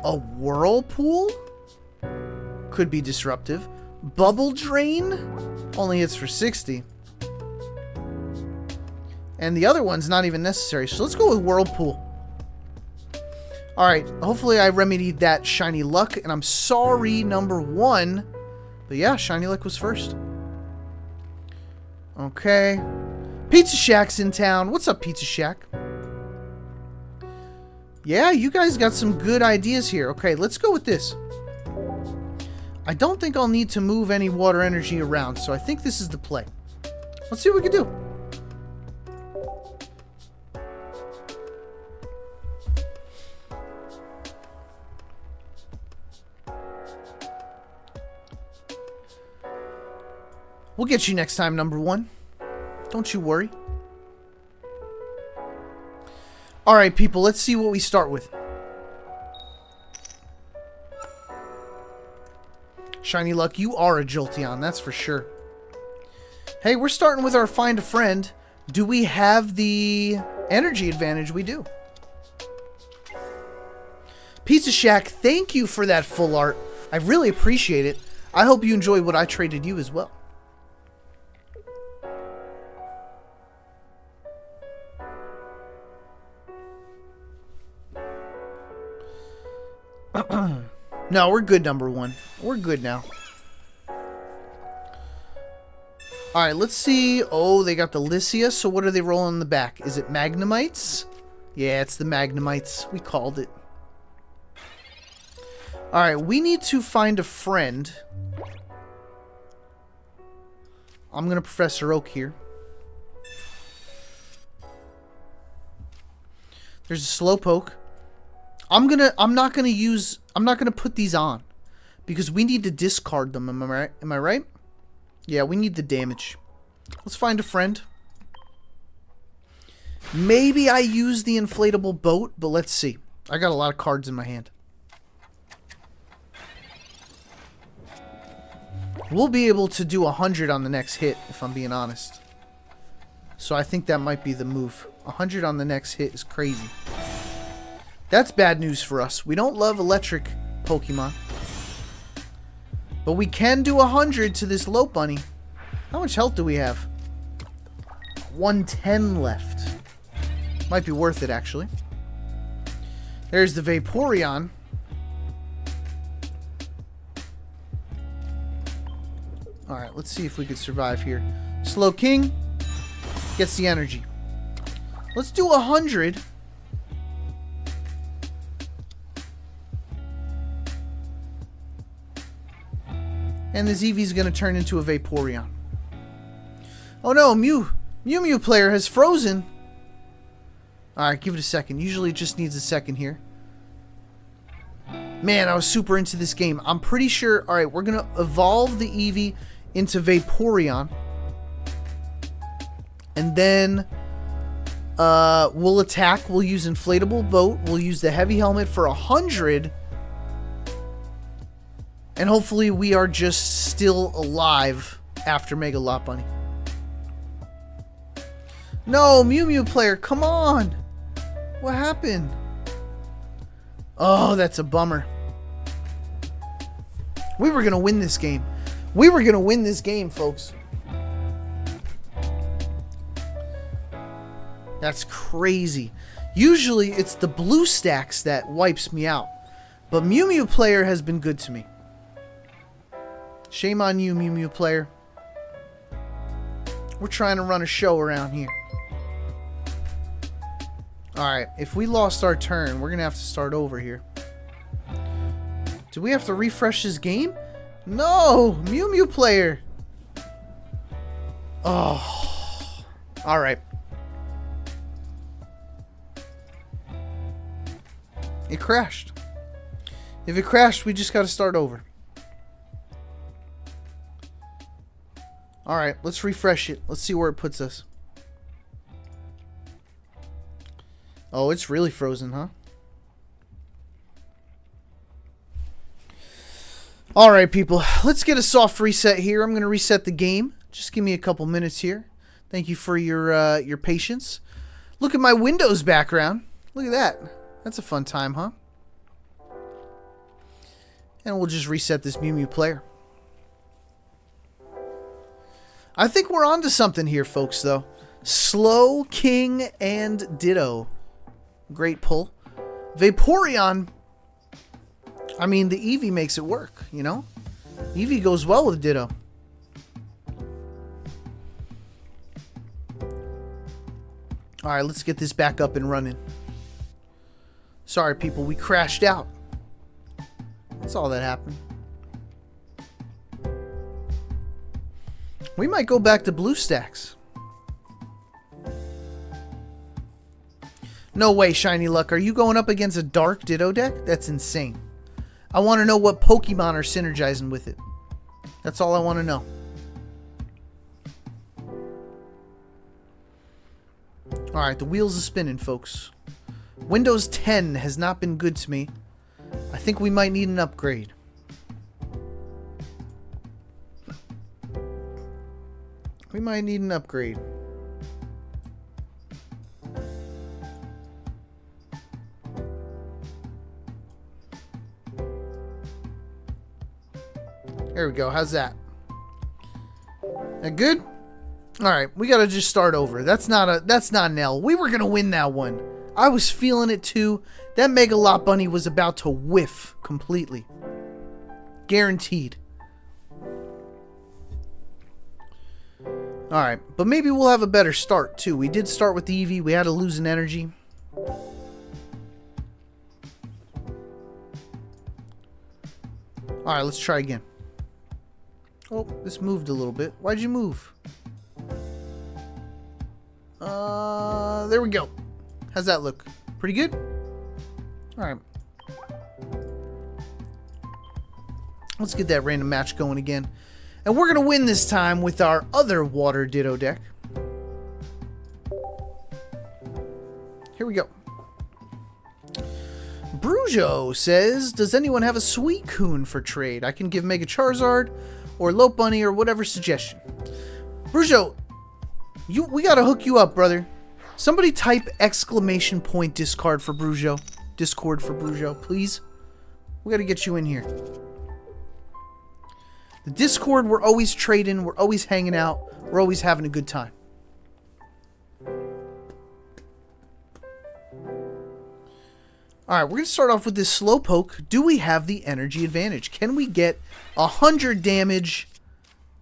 a Whirlpool. Could be disruptive. Bubble Drain only hits for 60. And the other one's not even necessary. So let's go with Whirlpool. Alright, hopefully I remedied that shiny luck, and I'm sorry, number 1. But yeah, shiny luck was first. Okay. Pizza Shack's in town. What's up, Pizza Shack? Yeah, you guys got some good ideas here. Okay, let's go with this. I don't think I'll need to move any water energy around, so I think this is the play. Let's see what we can do. We'll get you next time, number 1. Don't you worry. Alright, people, let's see what we start with. Shiny luck, you are a Jolteon, that's for sure. Hey, we're starting with our Find a Friend. Do we have the energy advantage? We do. Pizza Shack, thank you for that full art. I really appreciate it. I hope you enjoy what I traded you as well. No, we're good, number 1. We're good now. Alright, let's see. Oh, they got the Lycia. So what are they rolling in the back? Is it Magnemites? Yeah, it's the Magnemites. We called it. Alright, we need to find a friend. I'm going to Professor Oak here. There's a Slowpoke. I'm not gonna put these on because we need to discard them. Am I right? Am I right? Yeah, we need the damage. Let's find a friend. Maybe I use the inflatable boat, but let's see. I got a lot of cards in my hand. We'll be able to do 100 on the next hit, if I'm being honest. So I think that might be the move. 100 on the next hit is crazy. That's bad news for us. We don't love electric Pokemon. But we can do 100 to this Lope Bunny. How much health do we have? 110 left. Might be worth it, actually. There's the Vaporeon. Alright, let's see if we can survive here. Slow King gets the energy. Let's do 100. And this Eevee's going to turn into a Vaporeon. Oh no, Mew player has frozen. Alright, give it a second. Usually it just needs a second here. Man, I was super into this game. I'm pretty sure... Alright, we're going to evolve the Eevee into Vaporeon. And then we'll attack. We'll use Inflatable Boat. We'll use the Heavy Helmet for 100. And hopefully we are just still alive after Mega Lot Bunny. No, Mew player, come on! What happened? Oh, that's a bummer. We were gonna win this game. We were gonna win this game, folks. That's crazy. Usually it's the blue stacks that wipes me out. But Mew player has been good to me. Shame on you, Mew player. We're trying to run a show around here. Alright, if we lost our turn, we're going to have to start over here. Do we have to refresh this game? No! Mew player! Oh. Alright. It crashed. If it crashed, we just got to start over. Alright, let's refresh it. Let's see where it puts us. Oh, it's really frozen, huh? Alright, people. Let's get a soft reset here. I'm going to reset the game. Just give me a couple minutes here. Thank you for your patience. Look at my Windows background. Look at that. That's a fun time, huh? And we'll just reset this Mew player. I think we're onto something here, folks, though. Slow King and Ditto. Great pull. Vaporeon, I mean, the Eevee makes it work, you know? Eevee goes well with Ditto. Alright, let's get this back up and running. Sorry, people, we crashed out. That's all that happened. We might go back to BlueStacks. No way, Shiny Luck. Are you going up against a Dark Ditto deck? That's insane. I want to know what Pokemon are synergizing with it. That's all I want to know. Alright, the wheels are spinning, folks. Windows 10 has not been good to me. I think we might need an upgrade. We might need an upgrade. There we go. How's that? That good? Alright, we gotta just start over. That's not an L. We were gonna win that one. I was feeling it too. That Mega Lot Bunny was about to whiff completely. Guaranteed. Alright, but maybe we'll have a better start too. We did start with the Eevee. We had to lose an energy. Alright, let's try again. Oh, this moved a little bit. Why'd you move? There we go. How's that look? Pretty good? Alright. Let's get that random match going again. And we're going to win this time with our other Water Ditto deck. Here we go. Brujo says, does anyone have a Suicune for trade? I can give Mega Charizard or Lope Bunny or whatever suggestion. Brujo, we got to hook you up, brother. Somebody type exclamation point discard for Brujo. Discord for Brujo, please. We got to get you in here. The Discord, we're always trading, we're always hanging out, we're always having a good time. Alright, we're going to start off with this Slowpoke. Do we have the energy advantage? Can we get 100 damage?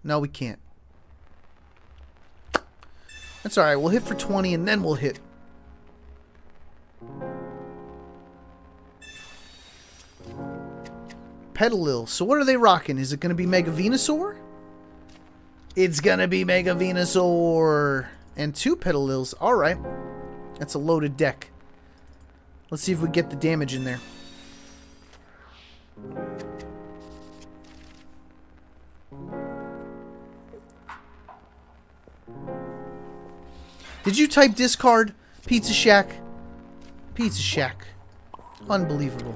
No, we can't. That's alright, we'll hit for 20 and then we'll hit. Petalil. So what are they rocking? Is it going to be Mega Venusaur? It's going to be Mega Venusaur. And 2 Petalils. Alright. That's a loaded deck. Let's see if we get the damage in there. Did you type discard? Pizza Shack? Pizza Shack. Unbelievable.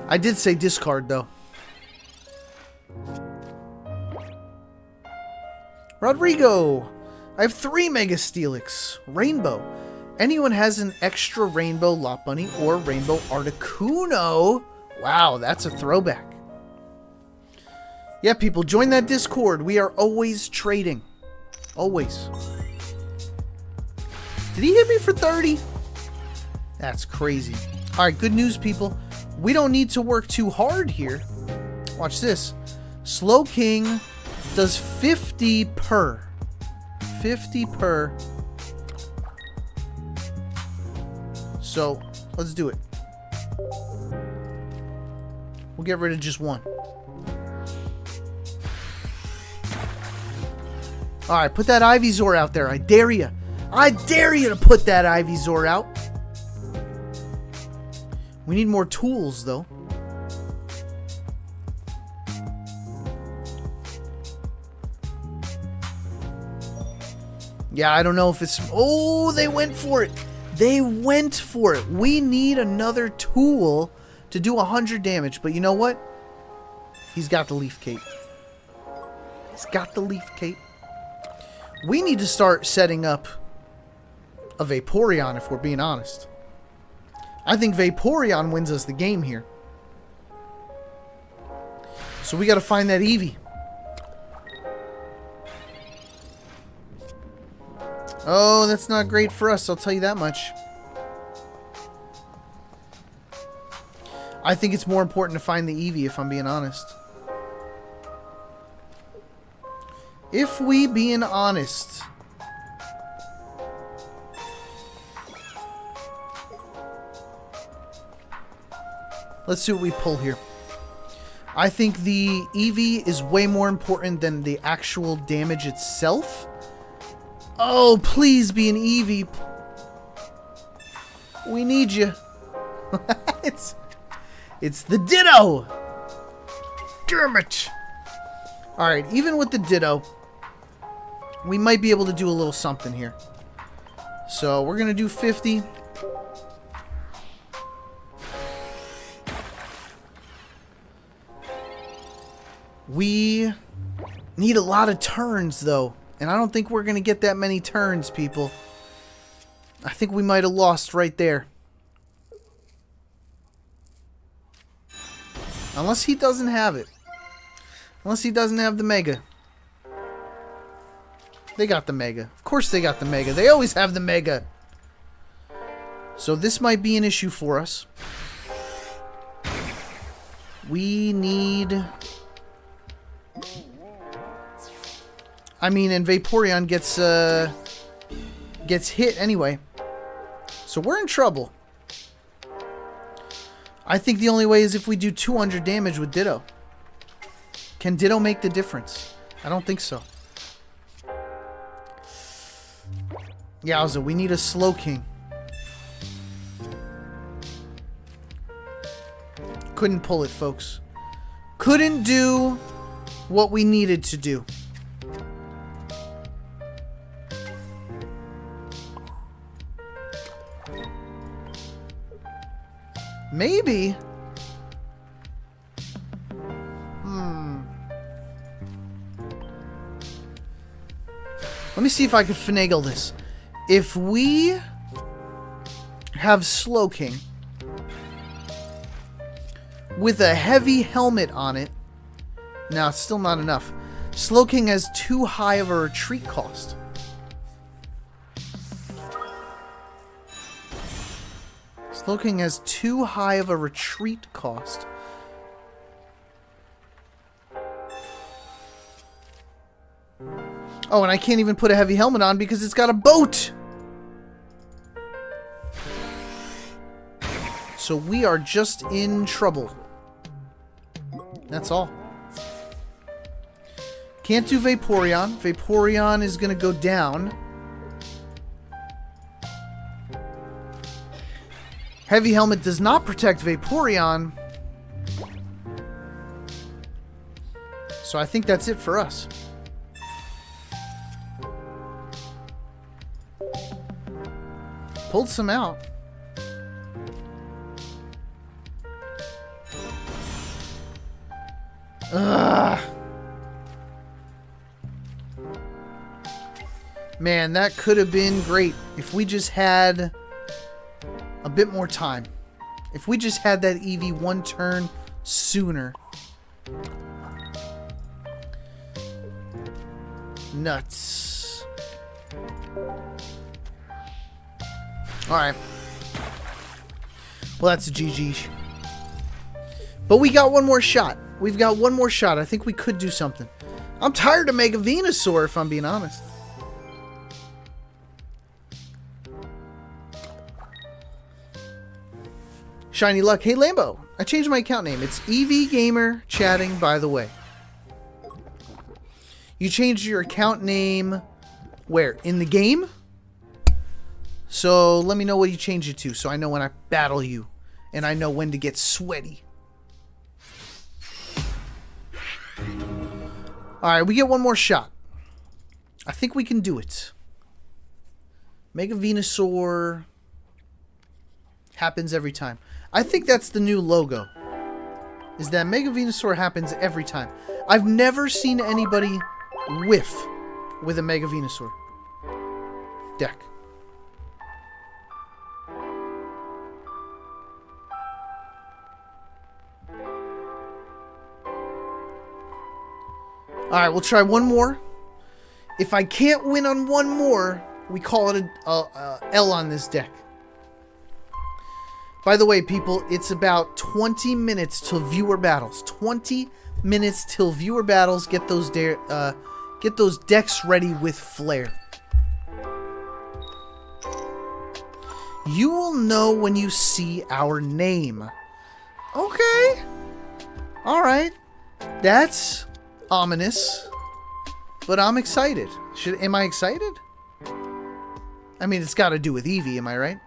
I did say discard, though. Rodrigo! I have 3 Mega Steelix. Rainbow. Anyone has an extra Rainbow Lot Bunny or Rainbow Articuno? Wow, that's a throwback. Yeah, people, join that Discord. We are always trading. Always. Did he hit me for 30? That's crazy. Alright, good news, people. We don't need to work too hard here. Watch this. Slow King does 50 per. 50 per. So, let's do it. We'll get rid of just 1. Alright, put that Ivysaur out there. I dare you. I dare you to put that Ivysaur out. We need more tools, though. Yeah, I don't know if it's... Oh, they went for it. They went for it. We need another tool to do 100 damage. But you know what? He's got the Leaf Cape. He's got the Leaf Cape. We need to start setting up a Vaporeon, if we're being honest. I think Vaporeon wins us the game here. So we got to find that Eevee. Oh, that's not great for us, I'll tell you that much. I think it's more important to find the Eevee, if I'm being honest. If we being honest. Let's see what we pull here. I think the Eevee is way more important than the actual damage itself. Oh, please be an Eevee. We need you. It's the Ditto. Damn it. Alright, even with the Ditto, we might be able to do a little something here. So we're going to do 50. We need a lot of turns, though. And I don't think we're going to get that many turns, people. I think we might have lost right there. Unless he doesn't have it. Unless he doesn't have the Mega. They got the Mega. Of course they got the Mega. They always have the Mega. So this might be an issue for us. We need... I mean, and Vaporeon gets hit anyway. So we're in trouble. I think the only way is if we do 200 damage with Ditto. Can Ditto make the difference? I don't think so. Yowza, we need a Slowking. Couldn't pull it, folks. Couldn't do what we needed to do. Maybe. Let me see if I can finagle this. If we have Slowking with a heavy helmet on it, no, it's still not enough. Slowking has too high of a retreat cost. Slowking has too high of a retreat cost. Oh, and I can't even put a heavy helmet on because it's got a boat! So we are just in trouble. That's all. Can't do Vaporeon. Vaporeon is going to go down. Heavy Helmet does not protect Vaporeon. So I think that's it for us. Pulled some out. Ugh. Man, that could have been great if we just had a bit more time. If we just had that Eevee one turn sooner. Nuts. Alright. Well, that's a GG. But we got one more shot. We've got one more shot. I think we could do something. I'm tired of Mega Venusaur, if I'm being honest. Shiny Luck. Hey, Lambo. I changed my account name. It's Eevee Gamer Chatting, by the way. You changed your account name where? In the game? So let me know what you changed it to so I know when I battle you. And I know when to get sweaty. Alright, we get one more shot. I think we can do it. Mega Venusaur happens every time. I think that's the new logo. Is that Mega Venusaur happens every time. I've never seen anybody whiff with a Mega Venusaur deck. Alright, we'll try one more. If I can't win on one more, we call it a L on this deck. By the way, people, it's about 20 minutes till viewer battles. 20 minutes till viewer battles. Get those decks ready with flair. You will know when you see our name. Okay. Alright. That's ominous. But I'm excited. Am I excited? I mean, it's got to do with Eevee, am I right?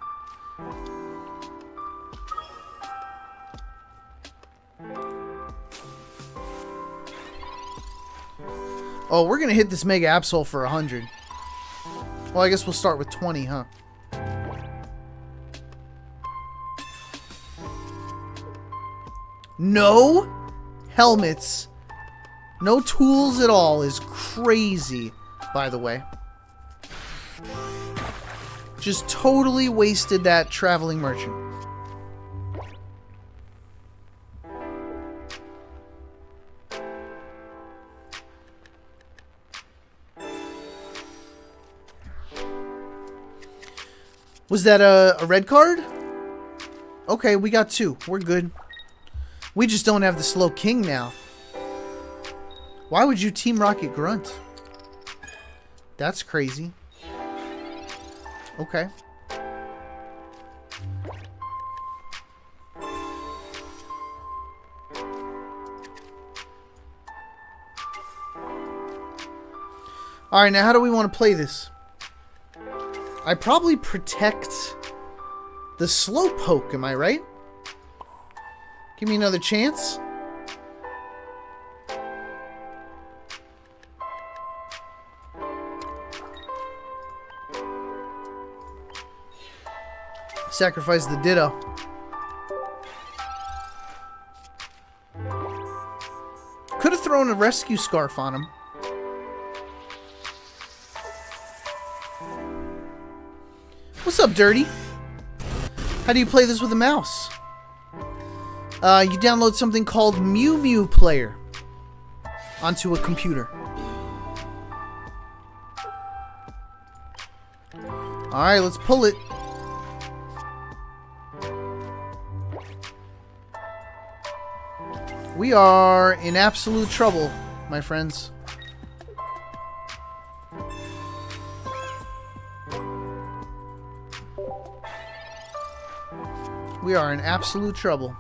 Oh, we're going to hit this Mega Absol for 100. Well, I guess we'll start with 20, huh? No helmets. No tools at all is crazy, by the way. Just totally wasted that traveling merchant. Was that a red card? Okay, we got 2. We're good. We just don't have the slow king now. Why would you Team Rocket Grunt? That's crazy. Okay. Alright, now how do we want to play this? I probably protect the Slowpoke, am I right? Give me another chance. Sacrifice the Ditto. Could have thrown a rescue scarf on him. What's up, Dirty? How do you play this with a mouse? You download something called Mew Mew Player onto a computer. Alright, let's pull it. We are in absolute trouble, my friends. We are in absolute trouble.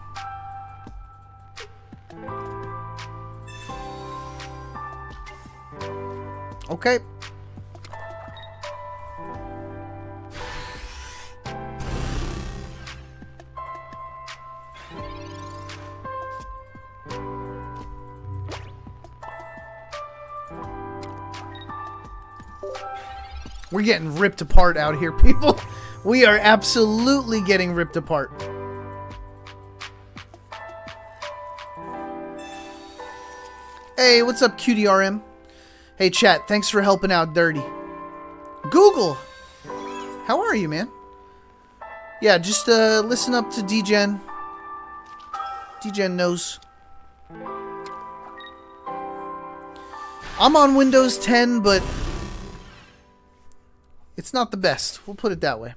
Okay. We're getting ripped apart out here, people. We are absolutely getting ripped apart. Hey, what's up, QDRM? Hey, chat, thanks for helping out Dirty. Google! How are you, man? Yeah, just listen up to DGen. DGen knows. I'm on Windows 10, but it's not the best. We'll put it that way.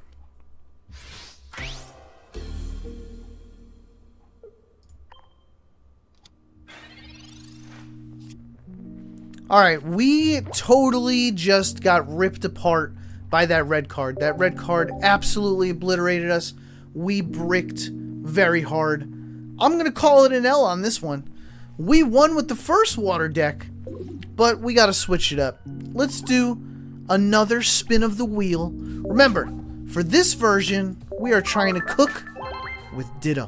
Alright, we totally just got ripped apart by that red card. That red card absolutely obliterated us. We bricked very hard. I'm going to call it an L on this one. We won with the first water deck, but we got to switch it up. Let's do another spin of the wheel. Remember, for this version, we are trying to cook with Ditto.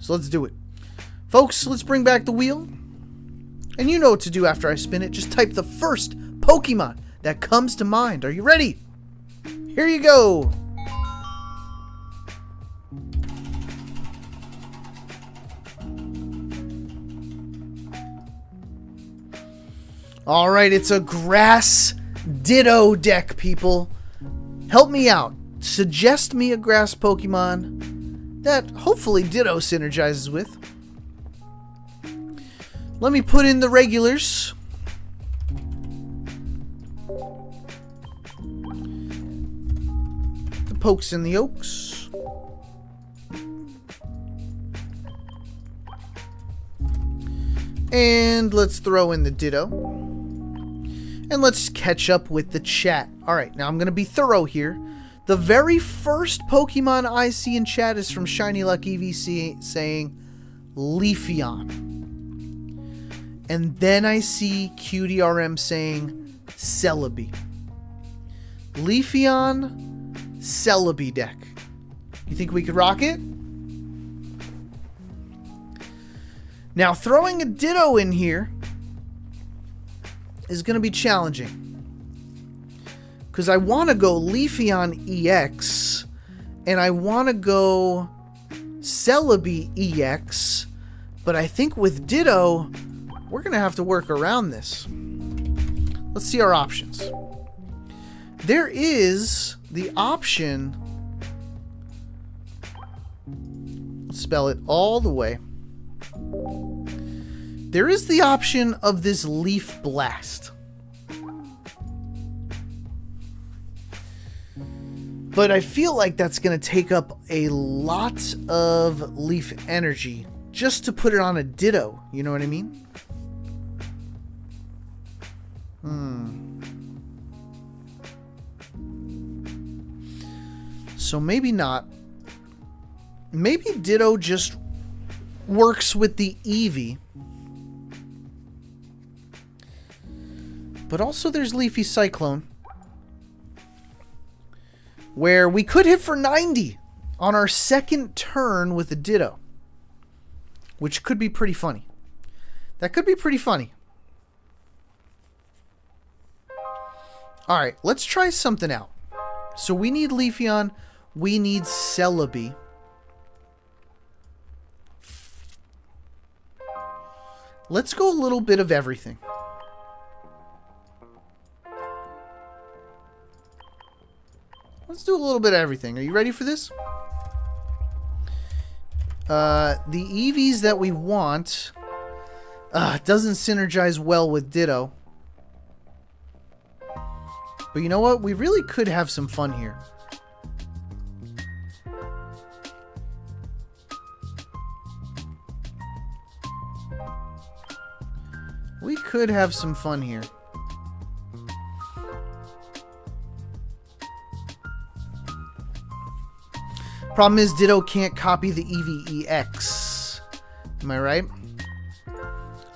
So let's do it. Folks, let's bring back the wheel. And you know what to do after I spin it. Just type the first Pokemon that comes to mind. Are you ready? Here you go. Alright, it's a grass Ditto deck, people. Help me out. Suggest me a grass Pokemon that hopefully Ditto synergizes with. Let me put in the regulars. pokes in the oaks. And let's throw in the Ditto. And let's catch up with the chat. Alright, now I'm going to be thorough here. The very first Pokemon I see in chat is from Shiny Luck EVC saying Leafeon. And then I see QDRM saying Celebi. Leafeon, Celebi deck. You think we could rock it? Now, throwing a Ditto in here is going to be challenging. Because I want to go Leafeon EX, and I want to go Celebi EX, but I think with Ditto, we're going to have to work around this. Let's see our options. There is the option, let's spell it all the way. There is the option of this Leaf Blast. But I feel like that's going to take up a lot of Leaf energy just to put it on a Ditto. You know what I mean? So maybe not. Maybe Ditto just works with the Eevee. But also there's Leafy Cyclone, where we could hit for 90 on our second turn with a Ditto, which could be pretty funny. That could be pretty funny. Alright, let's try something out. So we need Leafeon, we need Celebi. Let's go a little bit of everything. Let's do a little bit of everything. Are you ready for this? The EVs that we want doesn't synergize well with Ditto. But you know what? We really could have some fun here. We could have some fun here. Problem is, Ditto can't copy the EVEX. Am I right?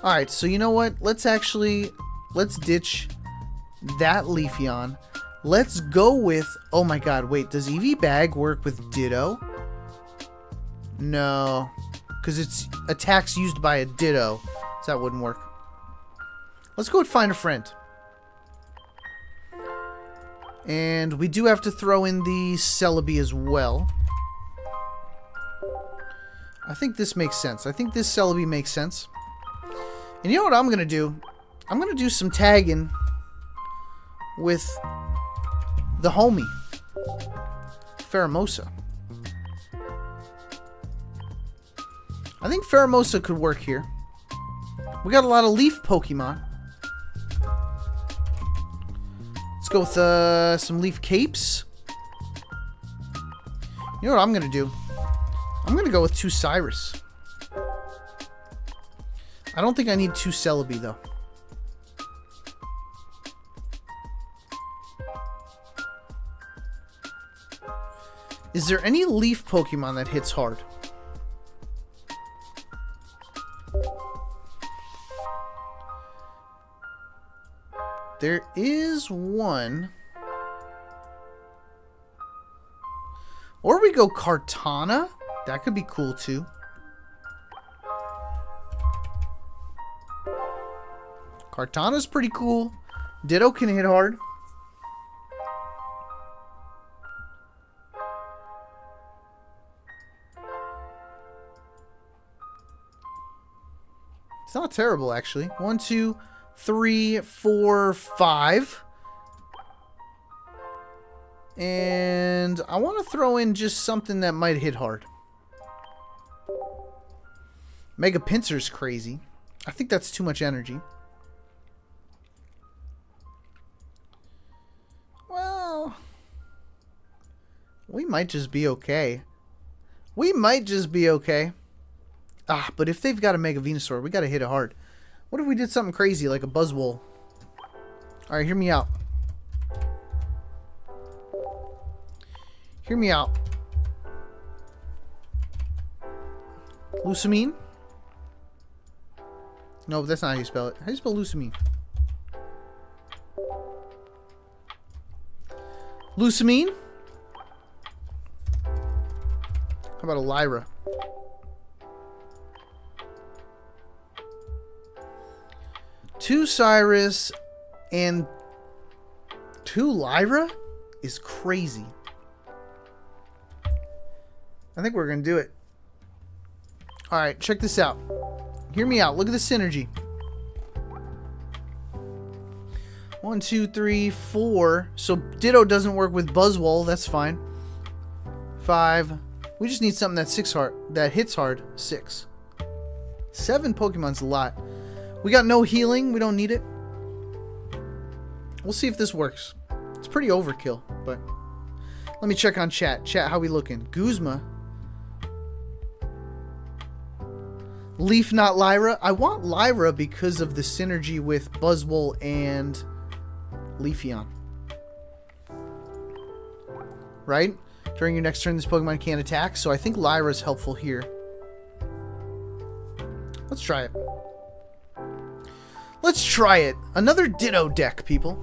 Alright, so you know what? Let's ditch that Leafeon. Let's go with... Oh my god, wait. Does EV Bag work with Ditto? No. Because it's attacks used by a Ditto. So that wouldn't work. Let's go with Find a Friend. And we do have to throw in the Celebi as well. I think this makes sense. I think this Celebi makes sense. And you know what I'm going to do? I'm going to do some tagging with the homie, Pheromosa. I think Pheromosa could work here. We got a lot of leaf Pokemon. Let's go with some leaf capes. You know what I'm going to do? I'm going to go with 2 Cyrus. I don't think I need 2 Celebi, though. Is there any leaf Pokemon that hits hard? There is one. Or we go Kartana. That could be cool too. Kartana's pretty cool. Ditto can hit hard. It's not terrible, actually. 1, 2, 3, 4, 5. And I want to throw in just something that might hit hard. Mega Pinsir's crazy. I think that's too much energy. Well, We might just be okay. We might just be okay. Ah, but if they've got a Mega Venusaur, we got to hit it hard. What if we did something crazy like a Buzzwole? Alright, hear me out. Hear me out. Lusamine? No, that's not how you spell it. How do you spell Lusamine? Lusamine? How about a Lyra? Two Cyrus and two Lyra is crazy. I think we're going to do it. Alright, check this out. Hear me out. Look at the synergy. 1, 2, 3, 4. So Ditto doesn't work with Buzzwole. That's fine. 5. We just need something that's that hits hard. 6. 7 Pokemon's a lot. We got no healing. We don't need it. We'll see if this works. It's pretty overkill, but let me check on chat. Chat, how we looking? Guzma. Leaf, not Lyra. I want Lyra because of the synergy with Buzzwole and Leafeon. Right? During your next turn, this Pokemon can't attack, so I think Lyra's helpful here. Let's try it. Let's try it. Another Ditto deck, people.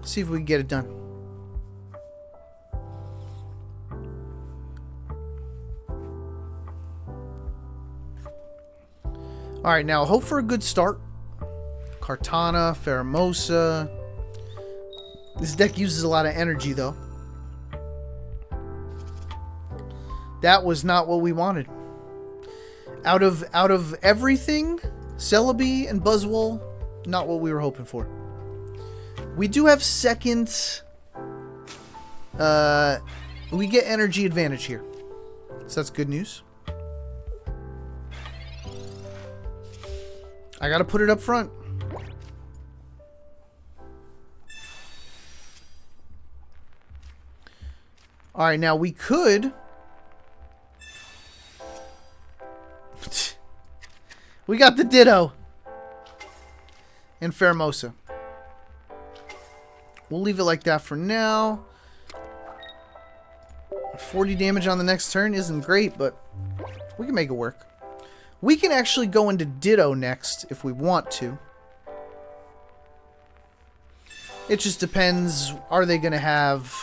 See if we can get it done. Alright, now hope for a good start. Kartana, Pheromosa. This deck uses a lot of energy, though. That was not what we wanted. Out of everything, Celebi and Buzzwole, not what we were hoping for. We do have second. We get energy advantage here, so that's good news. I gotta put it up front. Alright, now we could. We got the Ditto. And Pheromosa. We'll leave it like that for now. 40 damage on the next turn isn't great, but we can make it work. We can actually go into Ditto next if we want to. It just depends. Are they going to have...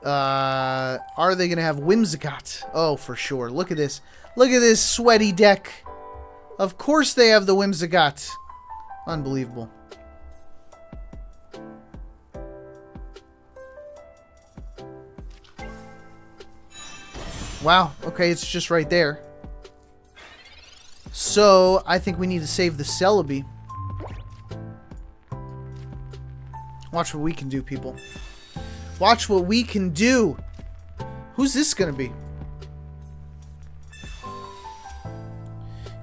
are they going to have Whimsicott? Oh, for sure. Look at this. Look at this sweaty deck. Of course they have the Whimsicott. Unbelievable. Wow. Okay, it's just right there. So, I think we need to save the Celebi. Watch what we can do, people. Watch what we can do. Who's this going to be?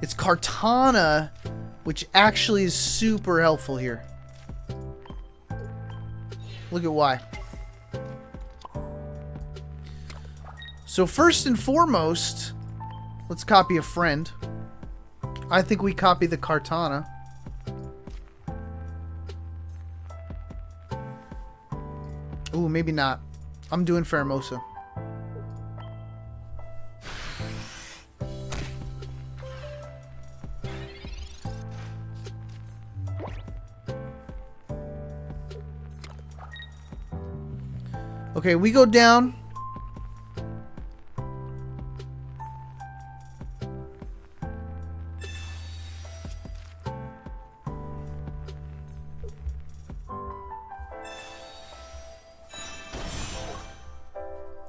It's Kartana, which actually is super helpful here. Look at why. So first and foremost, let's copy a friend. I think we copy the Kartana. Ooh, maybe not. I'm doing Pheromosa. Okay, we go down.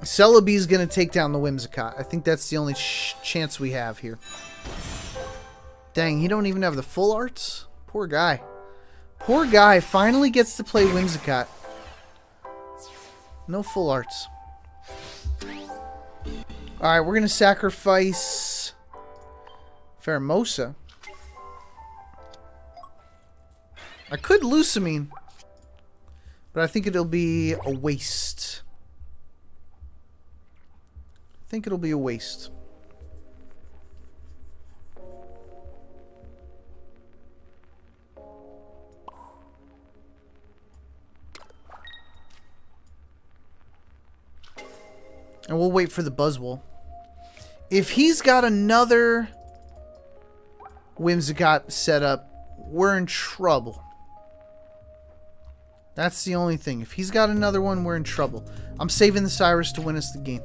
Celebi's going to take down the Whimsicott. I think that's the only chance we have here. Dang, he don't even have the full arts? Poor guy. Poor guy finally gets to play Whimsicott. No full arts. Alright, we're going to sacrifice Pheromosa. I could Lusamine. But I think it'll be a waste. I think it'll be a waste. And we'll wait for the Buzzwole. If he's got another Whimsicott set up, we're in trouble. That's the only thing. If he's got another one, we're in trouble. I'm saving the Cyrus to win us the game.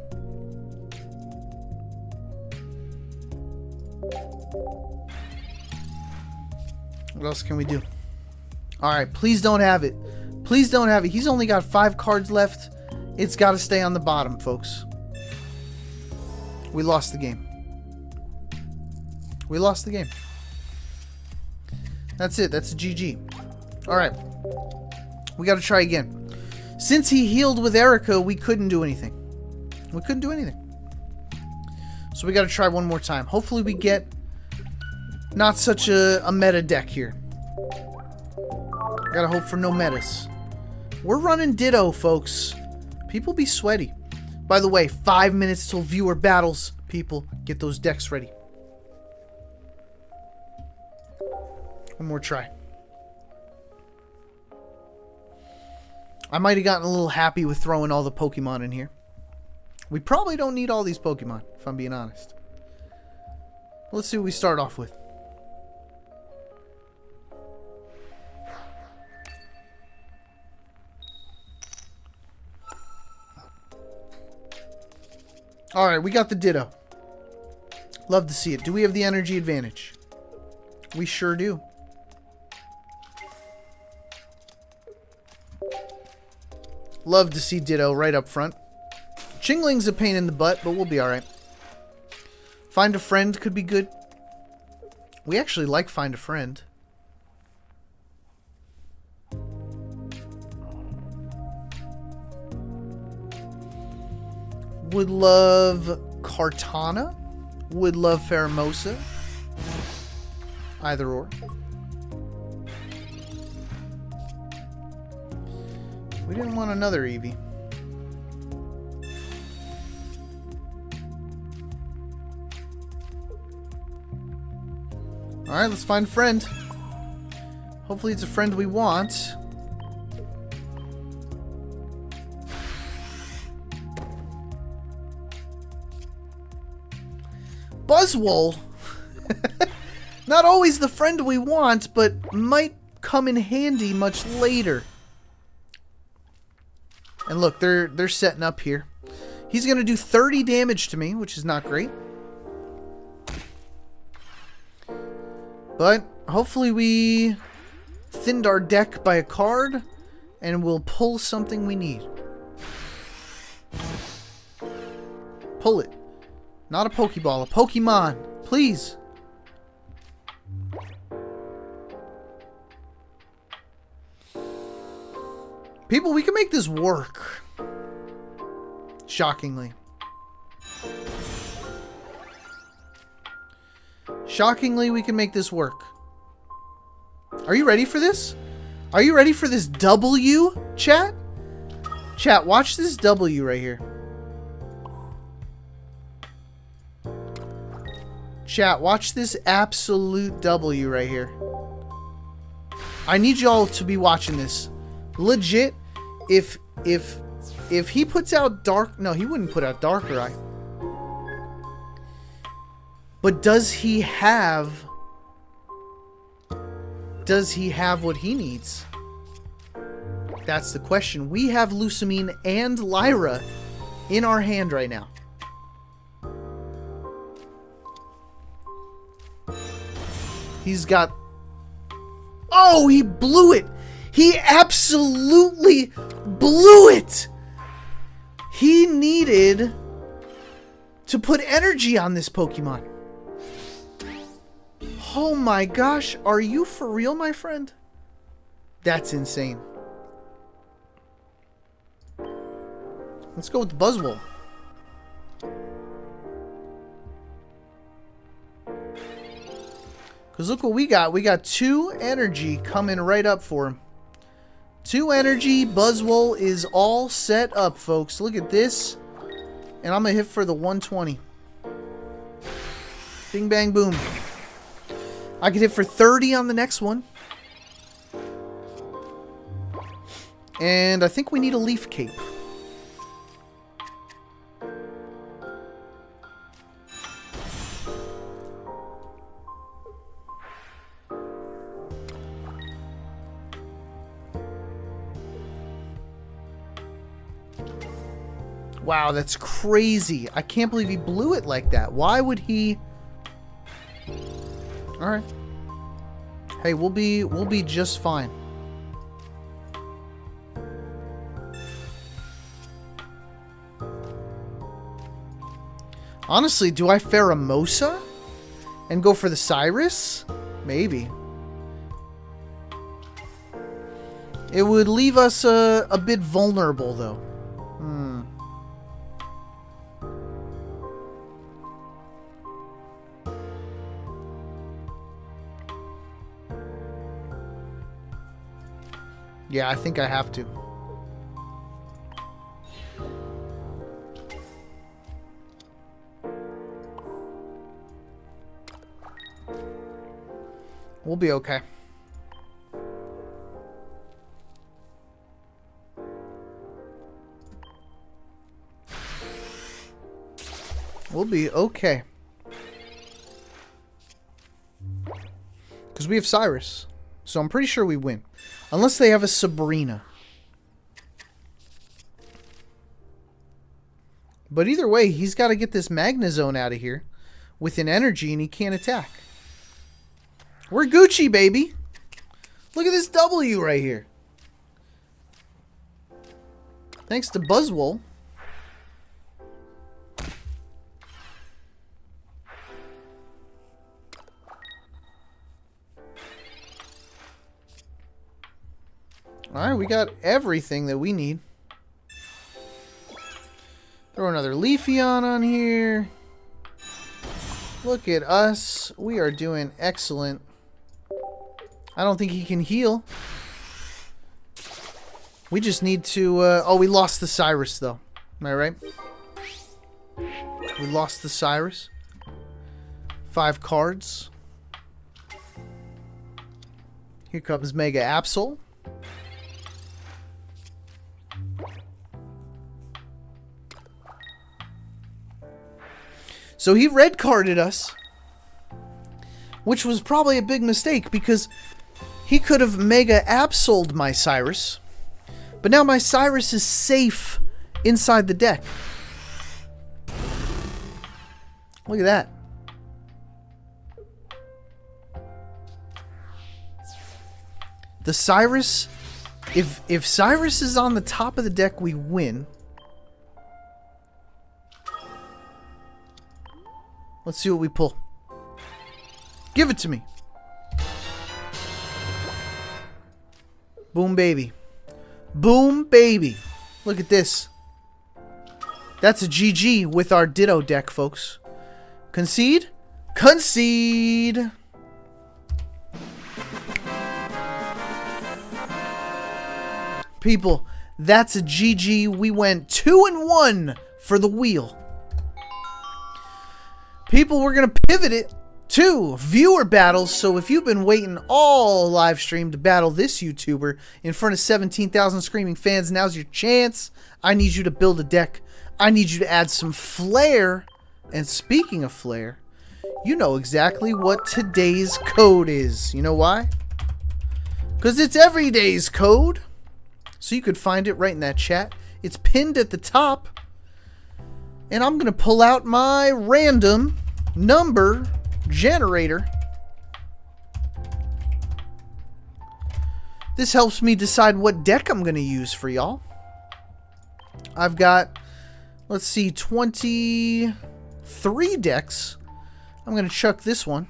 What else can we do? Alright, please don't have it. Please don't have it. He's only got 5 cards left. It's got to stay on the bottom, folks. We lost the game. We lost the game. That's it. That's a GG. Alright. We got to try again. Since he healed with Erica, we couldn't do anything. We couldn't do anything. So we got to try one more time. Hopefully we get not such a meta deck here. Gotta hope for no metas. We're running Ditto, folks. People be sweaty. By the way, 5 minutes till viewer battles. People, get those decks ready. One more try. I might have gotten a little happy with throwing all the Pokemon in here. We probably don't need all these Pokemon, if I'm being honest. Let's see what we start off with. Alright, we got the Ditto. Love to see it. Do we have the energy advantage? We sure do. Love to see Ditto right up front. Chingling's a pain in the butt, but we'll be alright. Find a Friend could be good. We actually like Find a Friend. Would love Kartana. Would love Pheromosa. Either or. We didn't want another Eevee. Alright, let's find a friend. Hopefully it's a friend we want. Buzzwole. Not always the friend we want, but might come in handy much later. And look, they're setting up here. He's going to do 30 damage to me, which is not great. But hopefully we thinned our deck by a card and we'll pull something we need. Pull it. Not a Pokeball, a Pokemon. Please. People, we can make this work. Shockingly. Shockingly, we can make this work. Are you ready for this? Are you ready for this W, chat? Chat, watch this W right here. Chat, watch this absolute W right here. I need y'all to be watching this. Legit, if he puts out Dark... No, he wouldn't put out Darkrai. But does he have... Does he have what he needs? That's the question. We have Lusamine and Lyra in our hand right now. He's got... Oh, he blew it! He absolutely blew it! He needed to put energy on this Pokemon. Oh my gosh, are you for real, my friend? That's insane. Let's go with the Buzzwole. Because look what we got. We got 2 energy coming right up for him. 2 energy. Buzzwole is all set up, folks. Look at this. And I'm going to hit for the 120. Bing, bang, boom. I could hit for 30 on the next one. And I think we need a leaf cape. Wow, that's crazy. I can't believe he blew it like that. Why would he... Alright. Hey, we'll be just fine. Honestly, do I Pheromosa and go for the Cyrus? Maybe. It would leave us a bit vulnerable, though. Yeah, I think I have to. We'll be okay. We'll be okay. Because we have Cyrus. So I'm pretty sure we win. Unless they have a Sabrina. But either way, he's got to get this Magnezone out of here with an energy and he can't attack. We're Gucci, baby. Look at this W right here. Thanks to Buzzwole. Alright, we got everything that we need. Throw another Leafeon on here. Look at us. We are doing excellent. I don't think he can heal. We just need to... oh, we lost the Cyrus, though. Am I right? We lost the Cyrus. 5 cards. Here comes Mega Absol. So he red carded us, which was probably a big mistake because he could have Mega Absol'd my Cyrus, but now my Cyrus is safe inside the deck. Look at that. The Cyrus, if Cyrus is on the top of the deck, we win. Let's see what we pull. Give it to me. Boom, baby. Boom, baby. Look at this. That's a GG with our Ditto deck, folks. Concede? Concede! People, that's a GG. We went 2-1 for the wheel. People, we're going to pivot it to viewer battles. So if you've been waiting all live stream to battle this YouTuber in front of 17,000 screaming fans, now's your chance. I need you to build a deck. I need you to add some flair. And speaking of flair, you know exactly what today's code is. You know why? Because it's everyday's code. So you could find it right in that chat. It's pinned at the top. And I'm going to pull out my random number generator. This helps me decide what deck I'm going to use for y'all. I've got, let's see, 23 decks. I'm going to chuck this one.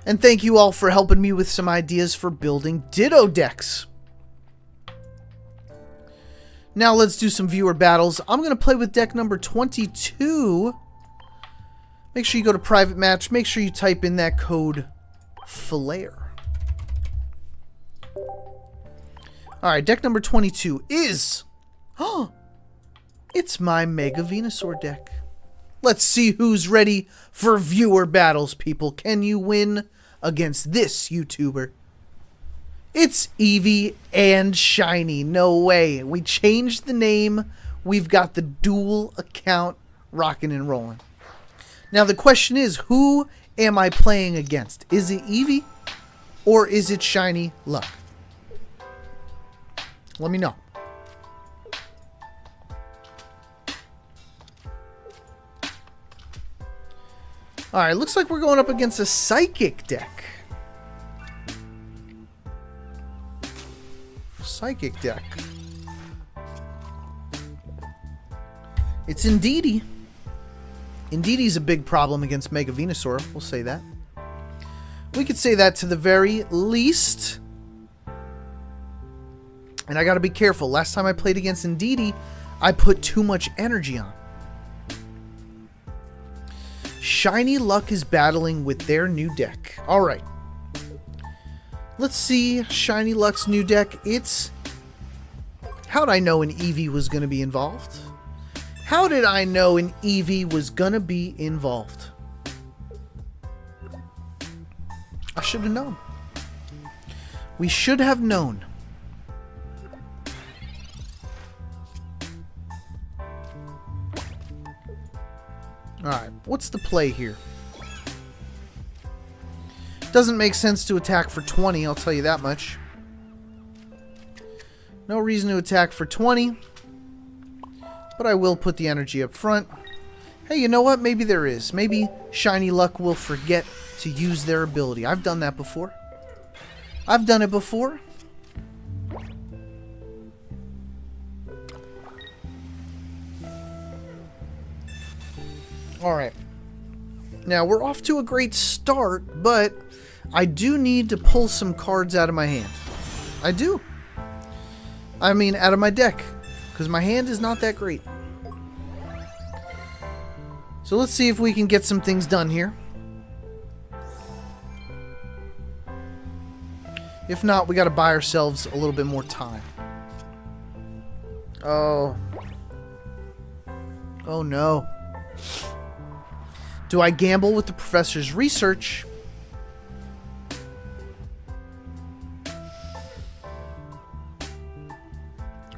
And thank you all for helping me with some ideas for building Ditto decks. Now let's do some viewer battles. I'm going to play with deck number 22. Make sure you go to private match. Make sure you type in that code FLAIR. Alright, deck number 22 is... Oh! It's my Mega Venusaur deck. Let's see who's ready for viewer battles, people. Can you win against this YouTuber? It's Eevee and Shiny. No way. We changed the name. We've got the dual account rocking and rolling. Now the question is, who am I playing against? Is it Eevee or is it Shiny Luck? Let me know. Alright, looks like we're going up against a Psychic deck. Psychic deck. It's Indeedee. Indeedee's a big problem against Mega Venusaur. We'll say that. We could say that to the very least. And I gotta be careful. Last time I played against Indeedee, I put too much energy on. Shiny Luck is battling with their new deck. Alright. Let's see Shiny Luck's new deck. It's... How'd I know an Eevee was going to be involved? How did I know an Eevee was going to be involved? I should have known. We should have known. Alright, what's the play here? Doesn't make sense to attack for 20, I'll tell you that much. No reason to attack for 20. But I will put the energy up front. Hey, you know what? Maybe there is. Maybe Shiny Luck will forget to use their ability. I've done that before. I've done it before. Alright. Now, we're off to a great start, but I do need to pull some cards out of my hand. I do. I mean, out of my deck. Because my hand is not that great. So let's see if we can get some things done here. If not, we got to buy ourselves a little bit more time. Oh. Oh no. Do I gamble with the professor's research?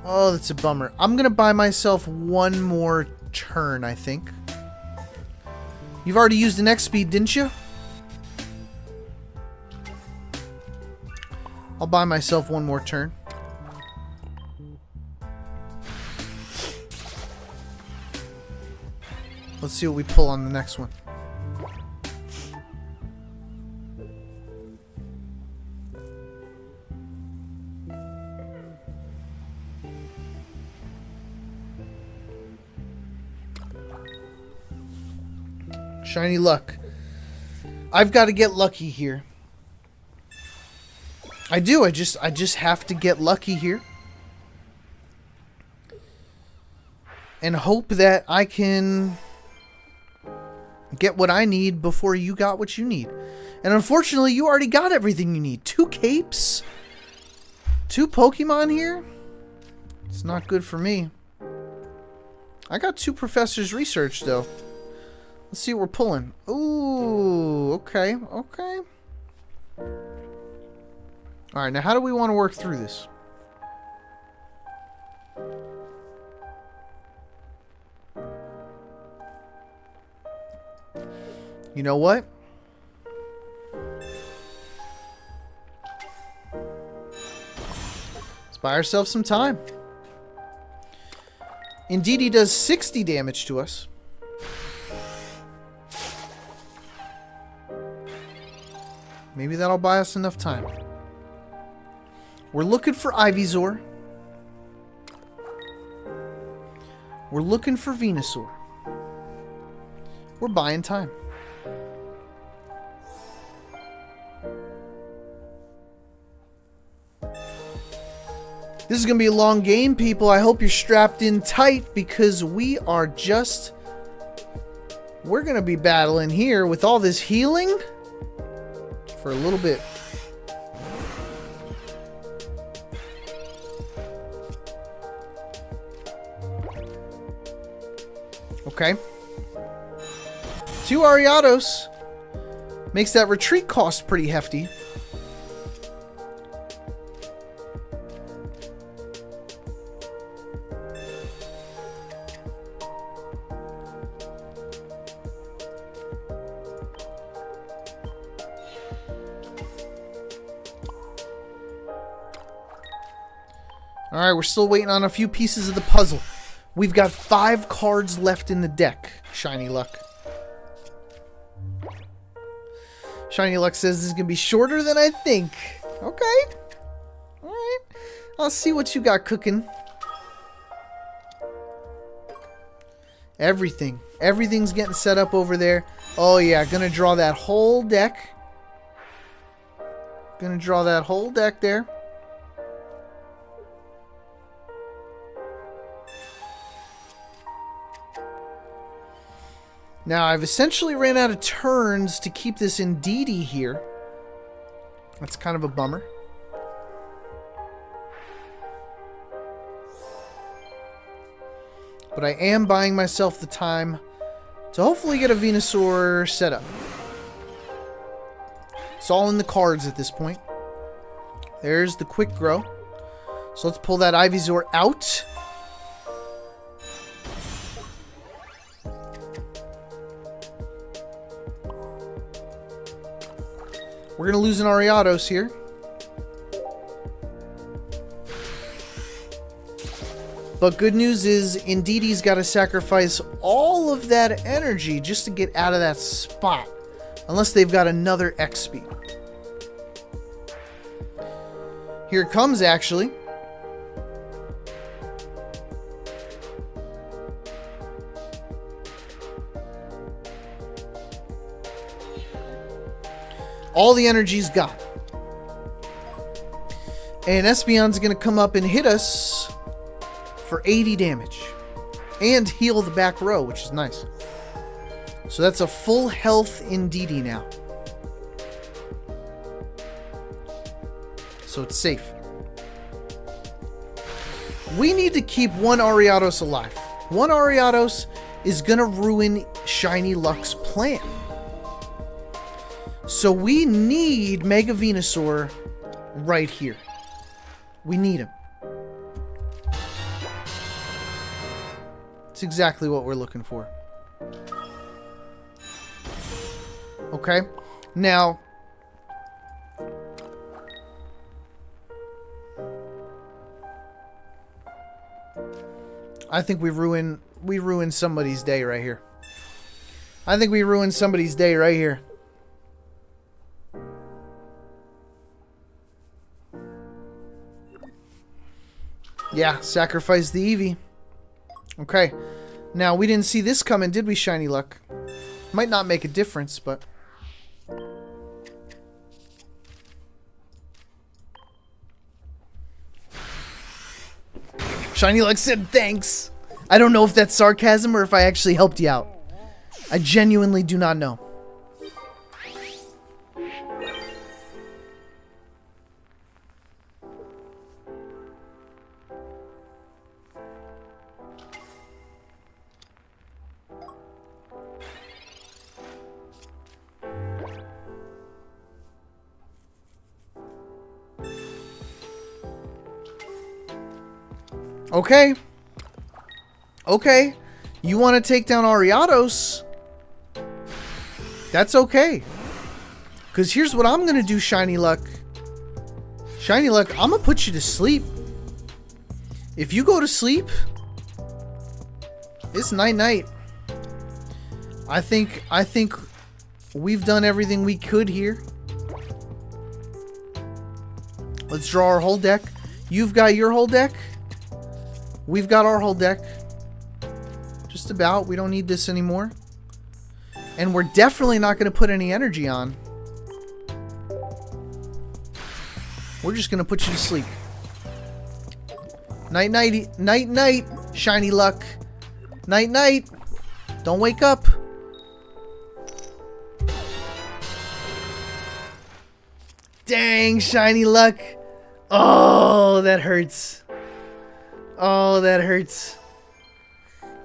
Oh, that's a bummer. I'm going to buy myself one more turn, I think. You've already used an X-Speed, didn't you? I'll buy myself one more turn. Let's see what we pull on the next one. Shiny Luck. I've got to get lucky here. I do. I just have to get lucky here. And hope that I can get what I need before you got what you need. And unfortunately, you already got everything you need. 2 capes? 2 Pokemon here? It's not good for me. I got 2 professors' research, though. Let's see what we're pulling. Ooh, okay, okay. Alright, now how do we want to work through this? You know what? Let's buy ourselves some time. Indeedee does 60 damage to us. Maybe that'll buy us enough time. We're looking for Ivysaur. We're looking for Venusaur. We're buying time. This is going to be a long game, people. I hope you're strapped in tight because we are just... We're going to be battling here with all this healing for a little bit. Okay. 2 Ariados. Makes that retreat cost pretty hefty. Alright, we're still waiting on a few pieces of the puzzle. We've got 5 cards left in the deck, Shiny Luck. Shiny Luck says this is going to be shorter than I think. Okay. Alright. I'll see what you got cooking. Everything. Everything's getting set up over there. Oh yeah, gonna draw that whole deck. Gonna draw that whole deck there. Now, I've essentially ran out of turns to keep this Indeedee here. That's kind of a bummer. But I am buying myself the time to hopefully get a Venusaur set up. It's all in the cards at this point. There's the quick grow. So let's pull that Ivysaur out. We're going to lose an Ariados here. But good news is Indeedee's got to sacrifice all of that energy just to get out of that spot. Unless they've got another X speed. Here it comes, actually. All the energy's gone. And Espeon's going to come up and hit us for 80 damage. And heal the back row, which is nice. So that's a full health Indeedee now. So it's safe. We need to keep one Ariados alive. One Ariados is going to ruin Shiny Luck's plan. So we need Mega Venusaur right here. We need him. It's exactly what we're looking for. Okay. Now, I think we ruined somebody's day right here. I think we ruined somebody's day right here. Yeah, sacrifice the Eevee. Okay. Now, we didn't see this coming, did we, Shiny Luck? Might not make a difference, but... Shiny Luck said thanks. I don't know if that's sarcasm or if I actually helped you out. I genuinely do not know. Okay. Okay. You want to take down Ariados? That's okay. Because here's what I'm going to do, Shiny Luck. Shiny Luck, I'm going to put you to sleep. If you go to sleep, it's night-night. I think we've done everything we could here. Let's draw our whole deck. You've got your whole deck. We've got our whole deck. Just about. We don't need this anymore. And we're definitely not going to put any energy on. We're just going to put you to sleep. Night-night. Night-night, Shiny Luck. Night-night. Don't wake up. Dang, Shiny Luck. Oh, that hurts. Oh, that hurts.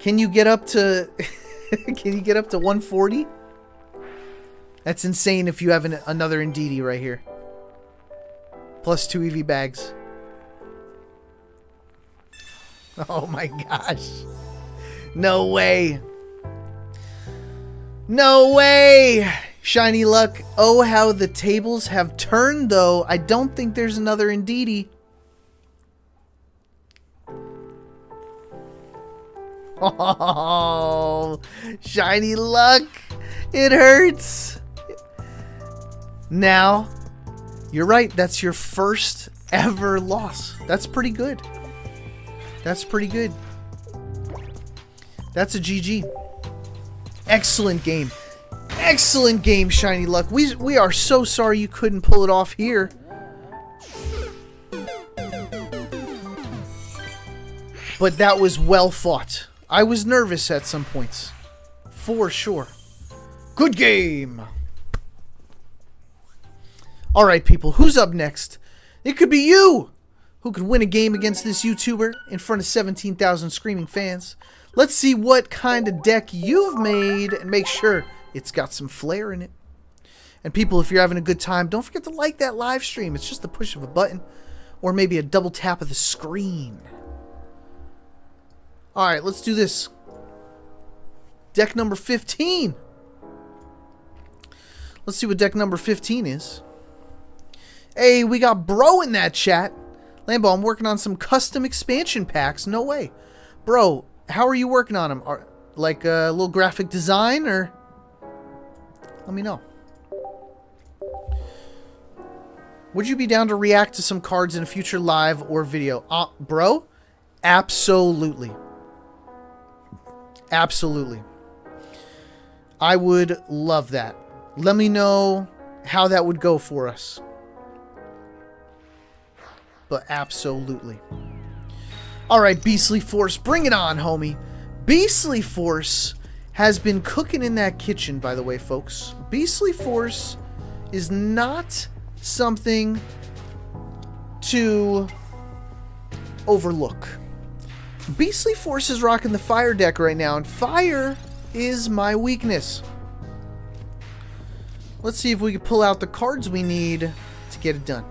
Can you get up to... Can you get up to 140? That's insane if you have another Indeedee right here. Plus 2 EV bags. Oh my gosh. No way. No way! Shiny luck. Oh, how the tables have turned, though. I don't think there's another Indeedee. Oh, shiny luck. It hurts. Now, you're right. That's your first ever loss. That's pretty good. That's pretty good. That's a GG. Excellent game. Excellent game, Shiny Luck. We are so sorry you couldn't pull it off here. But that was well fought. I was nervous at some points. For sure. Good game. Alright, people. Who's up next? It could be you! Who could win a game against this YouTuber in front of 17,000 screaming fans. Let's see what kind of deck you've made and make sure it's got some flair in it. And people, if you're having a good time, don't forget to like that live stream. It's just the push of a button or maybe a double tap of the screen. Alright, let's do this. Deck number 15. Let's see what deck number 15 is. Hey, we got Bro in that chat. Lambo, I'm working on some custom expansion packs. No way. Bro, how are you working on them? Like a little graphic design or... Let me know. Would you be down to react to some cards in a future live or video? Bro? Absolutely. Absolutely. I would love that. Let me know how that would go for us. But absolutely. Alright, Beastly Force, bring it on, homie. Beastly Force has been cooking in that kitchen, by the way, folks. Beastly Force is not something to overlook. Beastly Force is rocking the Fire deck right now, and Fire is my weakness. Let's see if we can pull out the cards we need to get it done.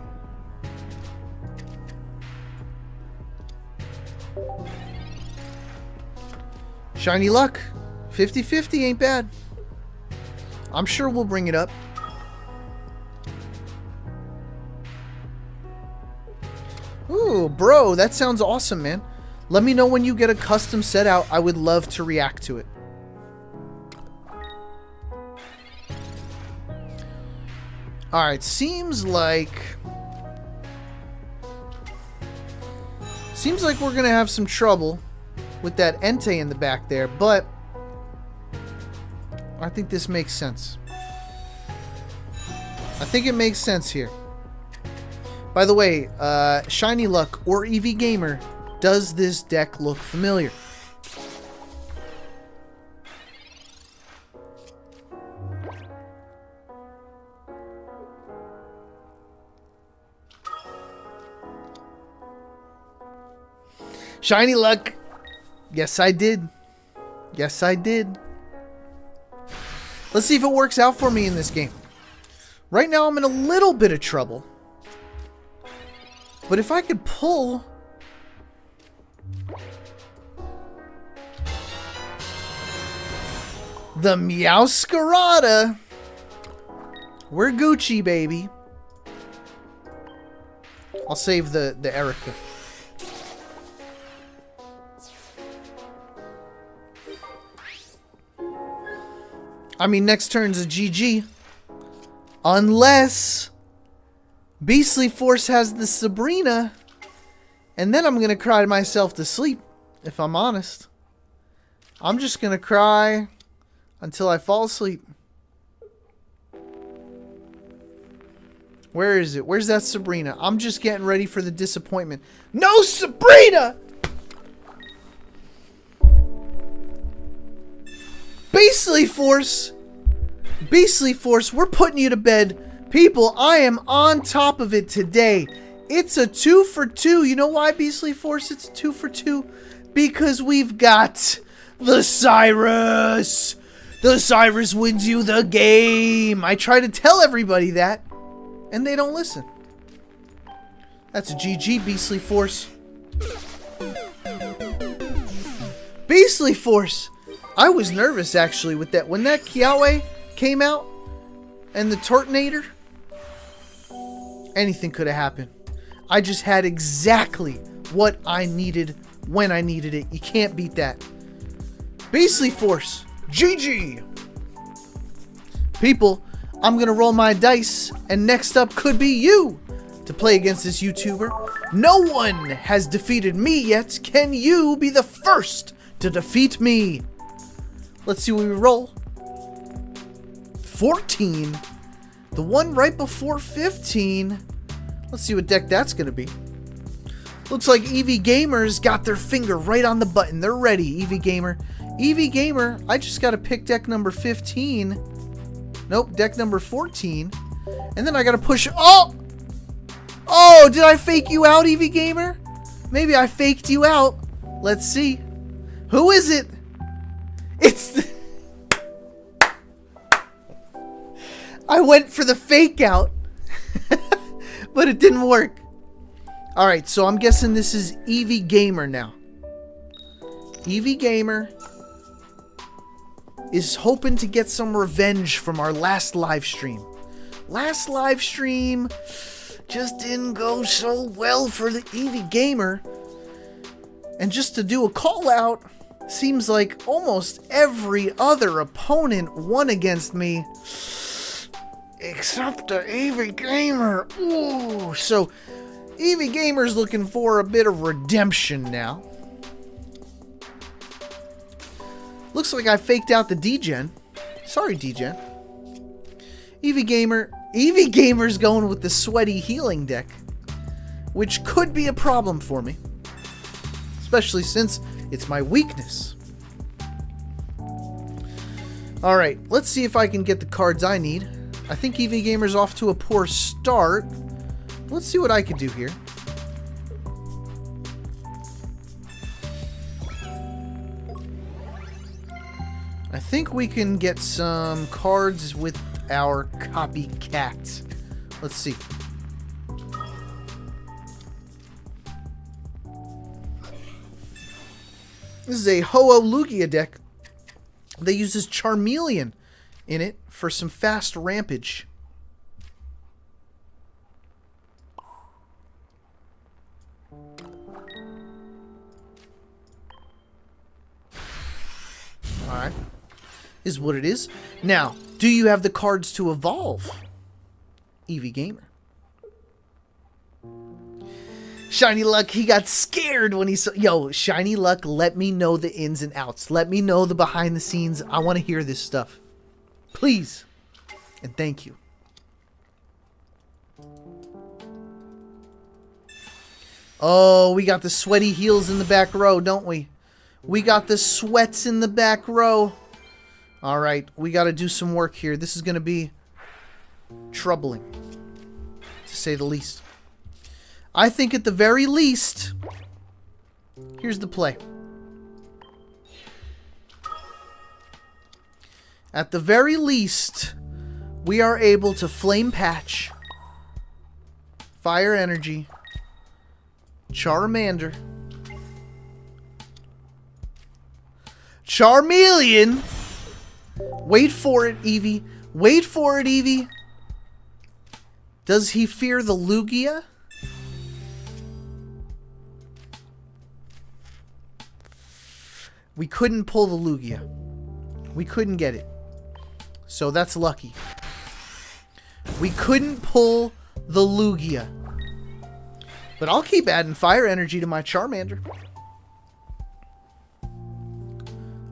Shiny luck. 50-50 ain't bad. I'm sure we'll bring it up. Ooh, bro, that sounds awesome, man. Let me know when you get a custom set out. I would love to react to it. Alright, seems like we're gonna have some trouble with that Entei in the back there, but I think this makes sense. I think it makes sense here. By the way, Shiny Luck or EV Gamer, does this deck look familiar? Shiny Luck. Yes, I did. Yes, I did. Let's see if it works out for me in this game. Right now, I'm in a little bit of trouble. But if I could pull... the Meowscarada, we're Gucci, baby. I'll save the Erica. I mean, next turn's a GG. Unless Beastly Force has the Sabrina. And then I'm going to cry myself to sleep, if I'm honest. I'm just going to cry until I fall asleep. Where is it? Where's that Sabrina? I'm just getting ready for the disappointment. No Sabrina! Beastly Force! Beastly Force, we're putting you to bed. People, I am on top of it today. It's a 2 for 2. You know why, Beastly Force, it's a 2 for 2? Because we've got The Cyrus! The Cyrus wins you the game! I try to tell everybody that, and they don't listen. That's a GG, Beastly Force. Beastly Force! I was nervous, actually, with that. When that Kiawe came out, and the Tortonator, anything could have happened. I just had exactly what I needed when I needed it. You can't beat that. Beastly Force. GG. People, I'm going to roll my dice, and next up could be you to play against this YouTuber. No one has defeated me yet. Can you be the first to defeat me? Let's see what we roll. 14. The one right before 15. Let's see what deck that's going to be. Looks like Eevee Gamer's got their finger right on the button. They're ready, Eevee Gamer. Eevee Gamer, I just got to pick deck number 15. Nope, deck number 14. And then I got to push... Oh! Oh, did I fake you out, Eevee Gamer? Maybe I faked you out. Let's see. Who is it? It's... I went for the fake out. But it didn't work. Alright, so I'm guessing this is Eevee Gamer now. Eevee Gamer is hoping to get some revenge from our last live stream. Last live stream just didn't go so well for the Eevee Gamer. And just to do a call out, seems like almost every other opponent won against me. Except the Eevee Gamer. Ooh, so Eevee Gamer's looking for a bit of redemption now. Looks like I faked out the D-Gen. Sorry, D-Gen. Eevee Gamer's going with the sweaty healing deck, which could be a problem for me, especially since it's my weakness. Alright, let's see if I can get the cards I need. I think Eevee Gamer's off to a poor start. Let's see what I can do here. I think we can get some cards with our copycat. Let's see. This is a Ho-Oh Lugia deck that uses Charmeleon in it for some fast rampage. Alright. Is what it is. Now, do you have the cards to evolve? Eevee Gamer. Shiny Luck, he got scared when he saw... Yo, Shiny Luck, let me know the ins and outs. Let me know the behind the scenes. I want to hear this stuff. Please. And thank you. Oh, we got the sweaty heels in the back row, don't we? We got the sweats in the back row. Alright, we got to do some work here. This is going to be troubling, to say the least. I think at the very least, here's the play. At the very least, we are able to Flame Patch, Fire Energy, Charmander, Charmeleon. Wait for it, Eevee. Wait for it, Eevee. Does he fear the Lugia? We couldn't pull the Lugia. We couldn't get it. So that's lucky. We couldn't pull the Lugia. But I'll keep adding Fire Energy to my Charmander.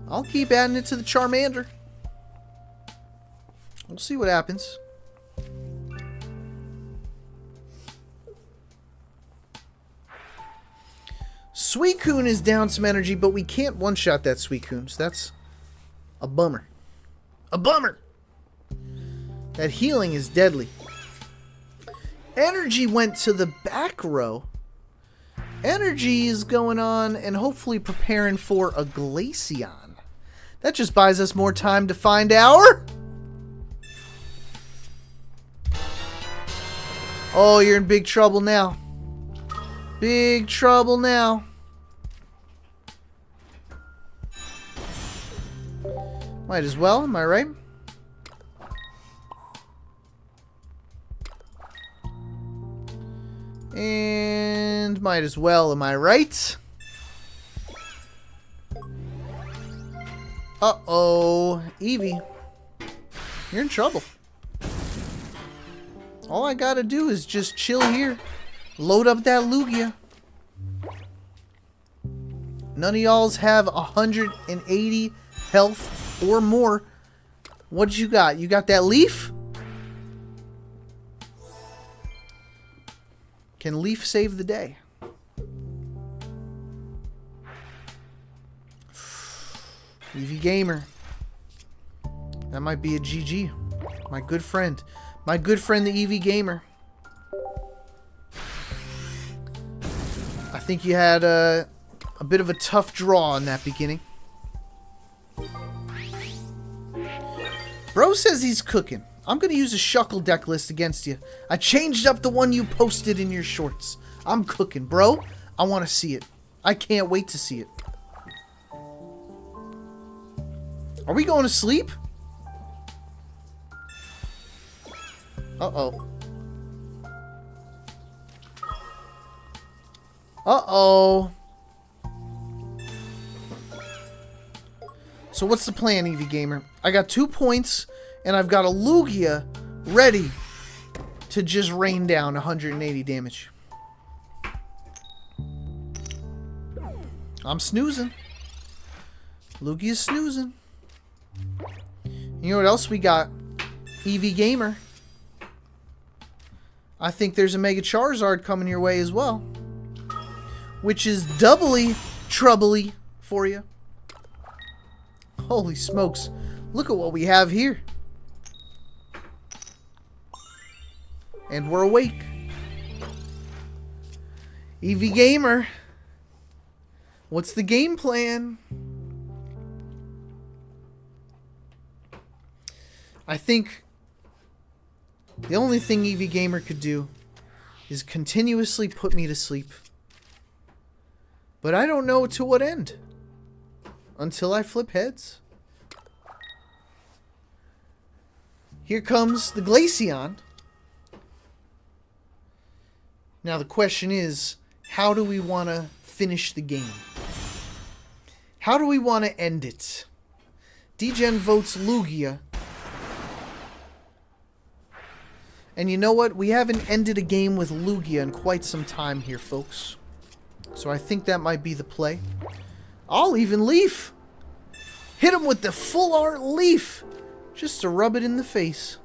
I'll keep adding it to the Charmander. We'll see what happens. Suicune is down some energy, but we can't one-shot that Suicune, so that's a bummer. A bummer! That healing is deadly. Energy went to the back row. Energy is going on and hopefully preparing for a Glaceon. That just buys us more time to find our... Oh, you're in big trouble now. Big trouble now. Might as well, am I right? And might as well, am I right? Uh-oh. Eevee, you're in trouble. All I gotta do is just chill here. Load up that Lugia. None of y'all's have 180 health or more. What you got? You got that Leaf? Can Leaf save the day? Eevee Gamer. That might be a GG. My good friend. My good friend, the Eevee Gamer. I think you had a bit of a tough draw in that beginning. Bro says he's cooking. I'm going to use a Shuckle deck list against you. I changed up the one you posted in your shorts. I'm cooking, bro. I want to see it. I can't wait to see it. Are we going to sleep? Uh-oh. Uh-oh. So what's the plan, Eevee Gamer? I got 2 points, and I've got a Lugia ready to just rain down 180 damage. I'm snoozing. Lugia's snoozing. You know what else we got? Eevee Gamer. I think there's a Mega Charizard coming your way as well. Which is doubly troubly for you. Holy smokes. Look at what we have here. And we're awake. Eevee Gamer. What's the game plan? I think the only thing Eevee Gamer could do is continuously put me to sleep. But I don't know to what end. Until I flip heads. Here comes the Glaceon. Now the question is, how do we want to finish the game? How do we want to end it? Degen votes Lugia. And you know what? We haven't ended a game with Lugia in quite some time here, folks. So I think that might be the play. I'll even Leaf. Hit him with the full art Leaf. Just to rub it in the face.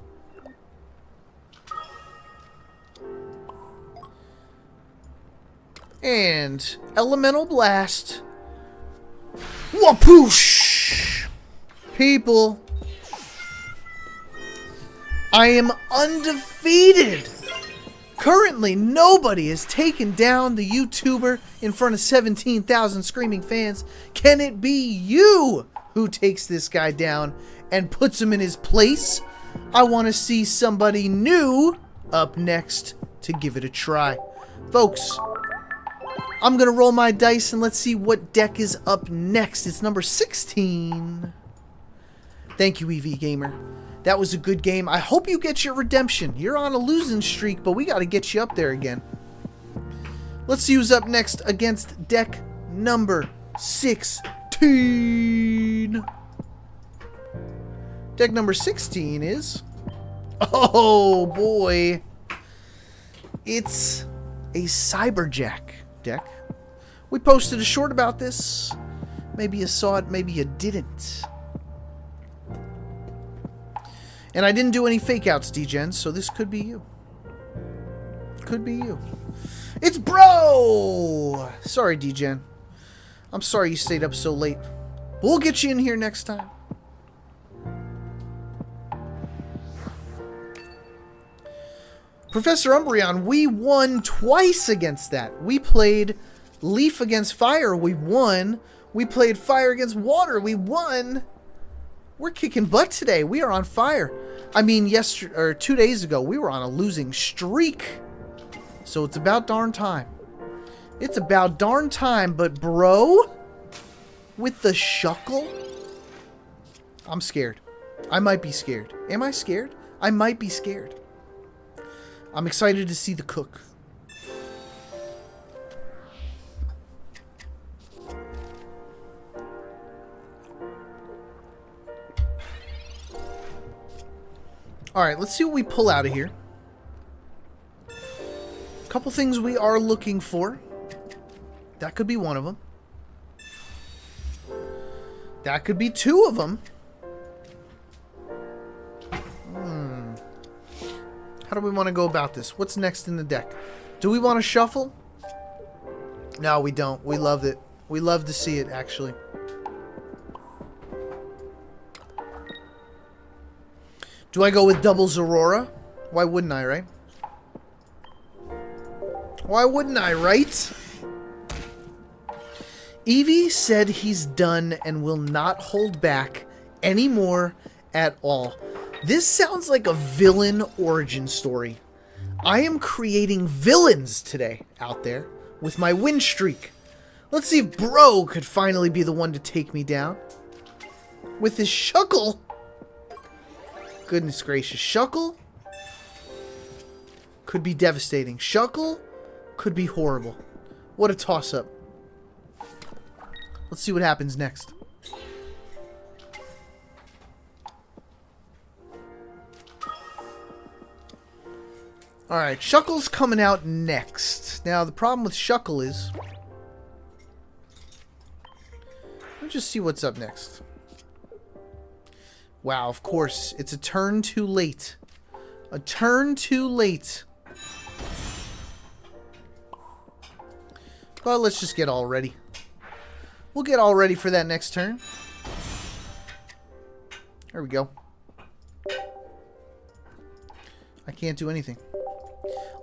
And Elemental Blast. Whapoosh! People. I am undefeated. Currently, nobody has taken down the YouTuber in front of 17,000 screaming fans. Can it be you who takes this guy down and puts him in his place? I want to see somebody new up next to give it a try. Folks, I'm going to roll my dice and let's see what deck is up next. It's number 16. Thank you, Eevee Gamer. That was a good game. I hope you get your redemption. You're on a losing streak, but we got to get you up there again. Let's see who's up next against deck number 16. Deck number 16 is... Oh, boy. It's a Cyberjack deck. We posted a short about this. Maybe you saw it, maybe you didn't. And I didn't do any fake outs, Degen, so this could be you. Could be you. It's Bro! Sorry, Degen. I'm sorry you stayed up so late. We'll get you in here next time. Professor Umbreon, we won twice against that. We played Leaf against Fire, we won. We played Fire against Water, we won. We're kicking butt today. We are on fire. I mean, 2 days ago, we were on a losing streak. So it's about darn time. It's about darn time, but bro, with the Shuckle, I'm scared. I might be scared. Am I scared? I might be scared. I'm excited to see the cook. Alright, let's see what we pull out of here. A couple things we are looking for. That could be one of them. That could be two of them. How do we want to go about this? What's next in the deck? Do we want to shuffle? No, we don't. We loved it. We love to see it, actually. Do I go with double Zorora? Why wouldn't I, right? Why wouldn't I, right? Eevee said he's done and will not hold back anymore at all. This sounds like a villain origin story. I am creating villains today out there with my win streak. Let's see if Bro could finally be the one to take me down. With his Shuckle. Goodness gracious. Shuckle could be devastating. Shuckle could be horrible. What a toss-up. Let's see what happens next. Alright, Shuckle's coming out next. Now, the problem with Shuckle is... let's just see what's up next. Wow, of course. It's a turn too late. A turn too late. But let's just get all ready. We'll get all ready for that next turn. There we go. I can't do anything.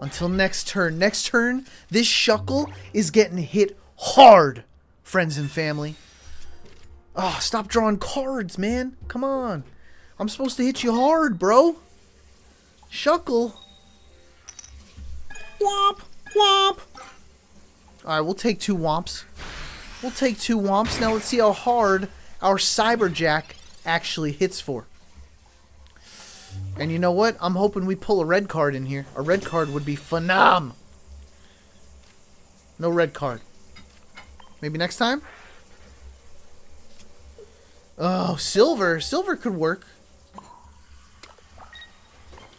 Until next turn. Next turn, this Shuckle is getting hit hard, friends and family. Oh, stop drawing cards, man. Come on. I'm supposed to hit you hard, bro. Shuckle. Womp. Womp. Alright, we'll take 2 womps. We'll take 2 womps. Now let's see how hard our Cyberjack actually hits for. And you know what? I'm hoping we pull a red card in here. A red card would be phenom. No red card. Maybe next time? Oh, silver. Silver could work.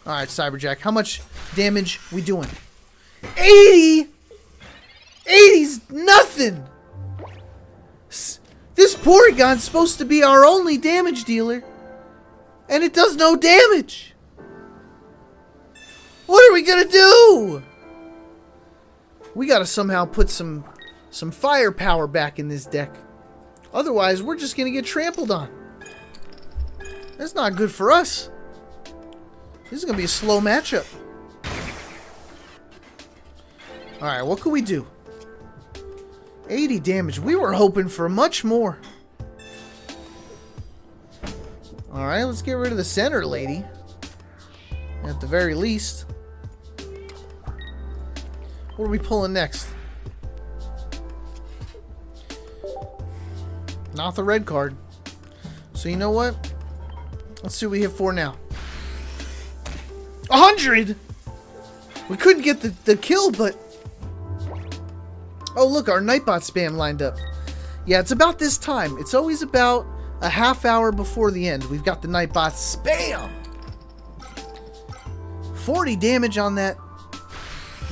Alright, Cyberjack. How much damage we doing? 80! 80's nothing! This Porygon's supposed to be our only damage dealer. And it does no damage. What are we gonna do? We gotta somehow put some firepower back in this deck. Otherwise, we're just gonna get trampled on. That's not good for us. This is gonna be a slow matchup. Alright, what can we do? 80 damage. We were hoping for much more. Alright, let's get rid of the center lady. At the very least. What are we pulling next? Not the red card. So you know what? Let's see what we hit for now. 100! We couldn't get the kill, but... oh, look, our Nightbot spam lined up. Yeah, it's about this time. It's always about a half hour before the end. We've got the Nightbot spam. 40 damage on that.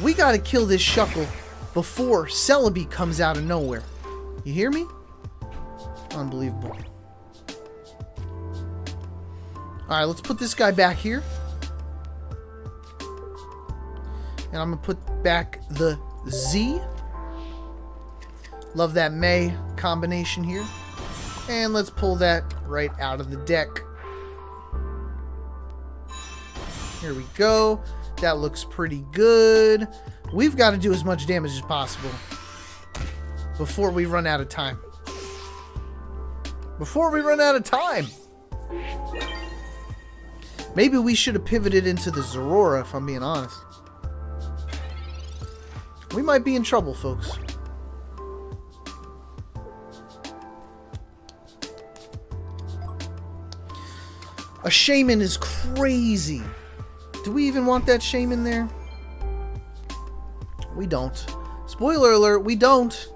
We gotta kill this Shuckle before Celebi comes out of nowhere. You hear me? Unbelievable. Alright, let's put this guy back here. And I'm gonna put back the Z. Love that May combination here. And let's pull that right out of the deck. Here we go. That looks pretty good. We've got to do as much damage as possible before we run out of time. Before we run out of time. Maybe we should have pivoted into the Zorora, if I'm being honest. We might be in trouble, folks. A Shaman is crazy. Do we even want that Shaman there? We don't. Spoiler alert, we don't.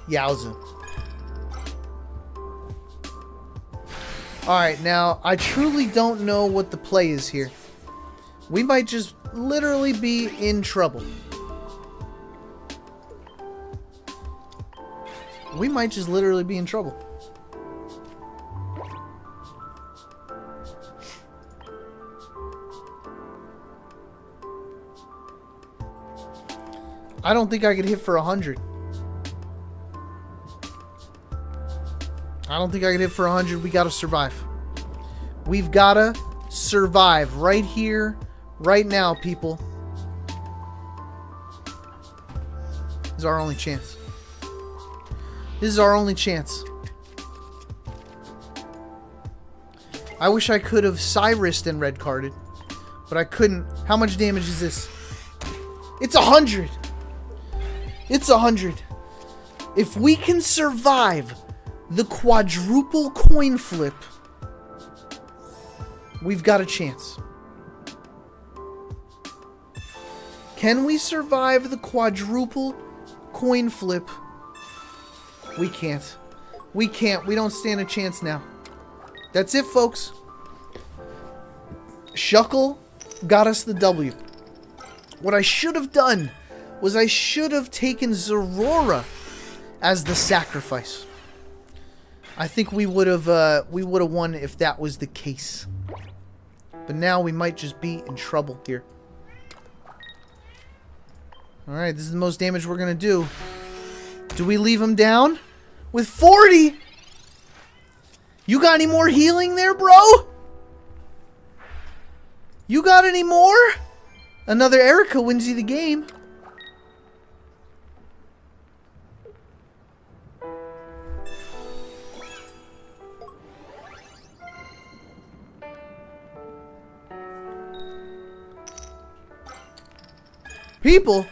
Yowza. Alright, now, I truly don't know what the play is here. We might just literally be in trouble. We might just literally be in trouble. I don't think I could hit for 100. I don't think I could hit for 100. We gotta survive. We've gotta survive right here, right now, people. This is our only chance. This is our only chance. I wish I could have Cyrused and red carded, but I couldn't. How much damage is this? It's 100. It's 100. If we can survive the quadruple coin flip, we've got a chance. Can we survive the quadruple coin flip? We can't. We can't. We don't stand a chance now. That's it, folks. Shuckle got us the W. What I should have done was I should have taken Zorora as the sacrifice. I think we would have won if that was the case. But now we might just be in trouble here. Alright, this is the most damage we're going to do. Do we leave him down? With 40? You got any more healing there, bro? You got any more? Another Erica wins you the game. People,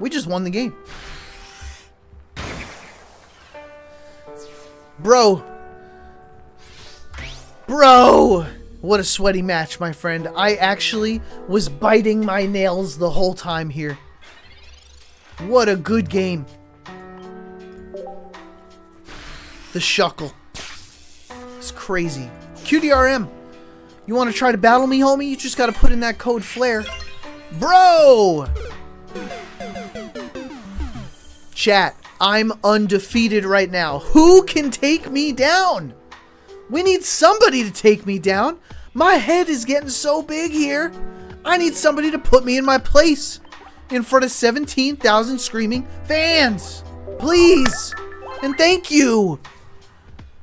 we just won the game. Bro, what a sweaty match, my friend. I actually was biting my nails the whole time here. What a good game. The Shuckle. It's crazy. QDRM. You want to try to battle me, homie? You just got to put in that code FLAIR. Bro! Chat, I'm undefeated right now. Who can take me down? We need somebody to take me down. My head is getting so big here. I need somebody to put me in my place in front of 17,000 screaming fans. Please. And thank you.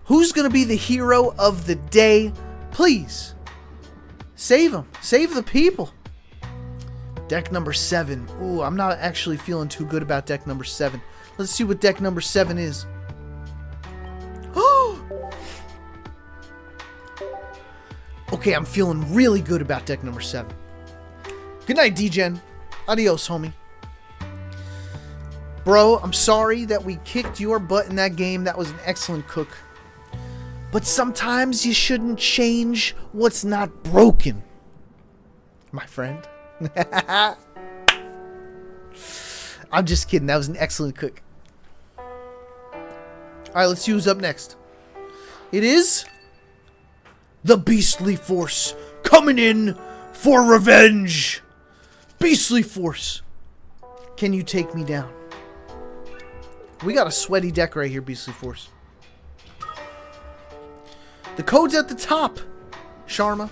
Who's going to be the hero of the day? Please. Save them. Save the people. Deck number 7. Ooh, I'm not actually feeling too good about deck number 7. Let's see what deck number 7 is. Okay, I'm feeling really good about deck number 7. Good night, D-Gen. Adios, homie. Bro, I'm sorry that we kicked your butt in that game. That was an excellent cook. But sometimes you shouldn't change what's not broken, my friend. I'm just kidding. That was an excellent cook. Alright, let's see who's up next. It is the Beastly Force coming in for revenge. Beastly Force. Can you take me down? We got a sweaty deck right here, Beastly Force. The code's at the top, Sharma.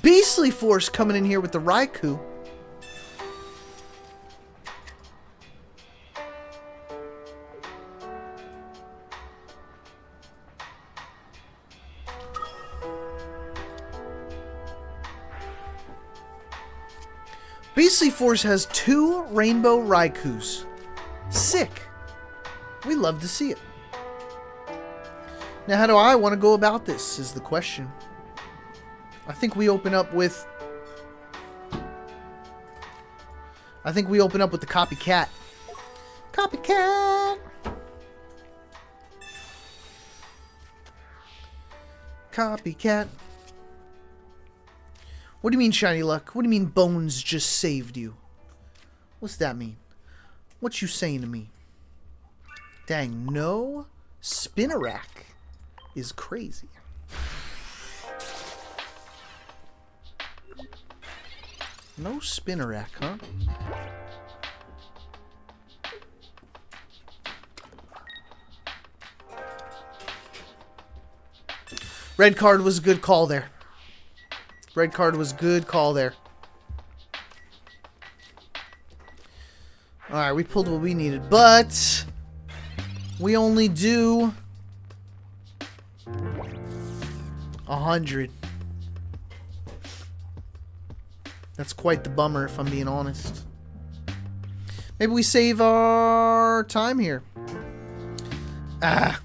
Beastly Force coming in here with the Raikou. Beastly Force has 2 Rainbow Raikous. Sick. We love to see it. Now, how do I want to go about this is the question. I think we open up with... the copycat. Copycat! Copycat. What do you mean, Shiny Luck? What do you mean Bones just saved you? What's that mean? What you saying to me? Dang, no Spinnerack is crazy. No Spinnerack, huh? Red card was a good call there. Red card was a good call there. Alright, we pulled what we needed, but we only do 100. That's quite the bummer, if I'm being honest. Maybe we save our time here. Ah.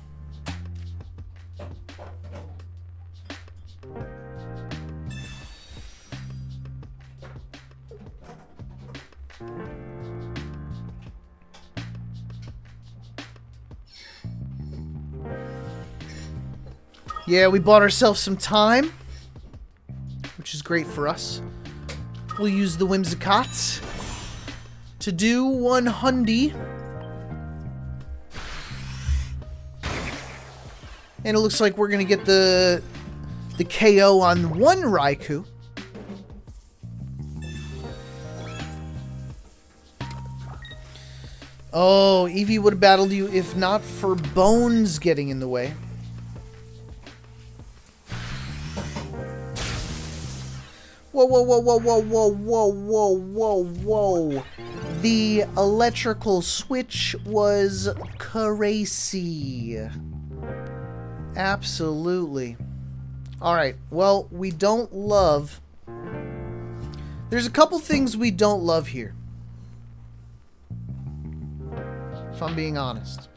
Yeah, we bought ourselves some time, which is great for us. We'll use the Whimsicott to do 100. And it looks like we're going to get the KO on one Raikou. Oh, Eevee would have battled you if not for Bones getting in the way. Whoa, whoa, whoa, whoa, whoa, whoa, whoa, whoa, whoa, whoa. The electrical switch was crazy. Absolutely. Alright, well, we don't love... There's a couple things we don't love here. If I'm being honest.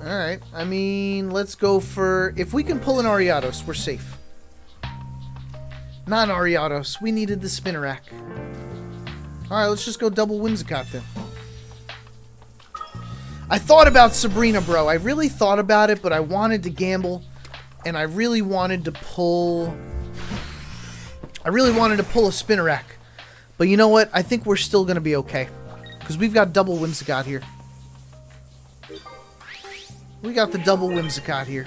Alright, I mean, let's go for... If we can pull an Ariados, we're safe. Not an Ariados. We needed the Spinnerack. Alright, let's just go double Whimsicott then. I thought about Sabrina, bro. I really thought about it, but I wanted to gamble. And I really wanted to pull... a Spinnerack. But you know what? I think we're still going to be okay. Because we've got double Whimsicott here. We got the double Whimsicott here.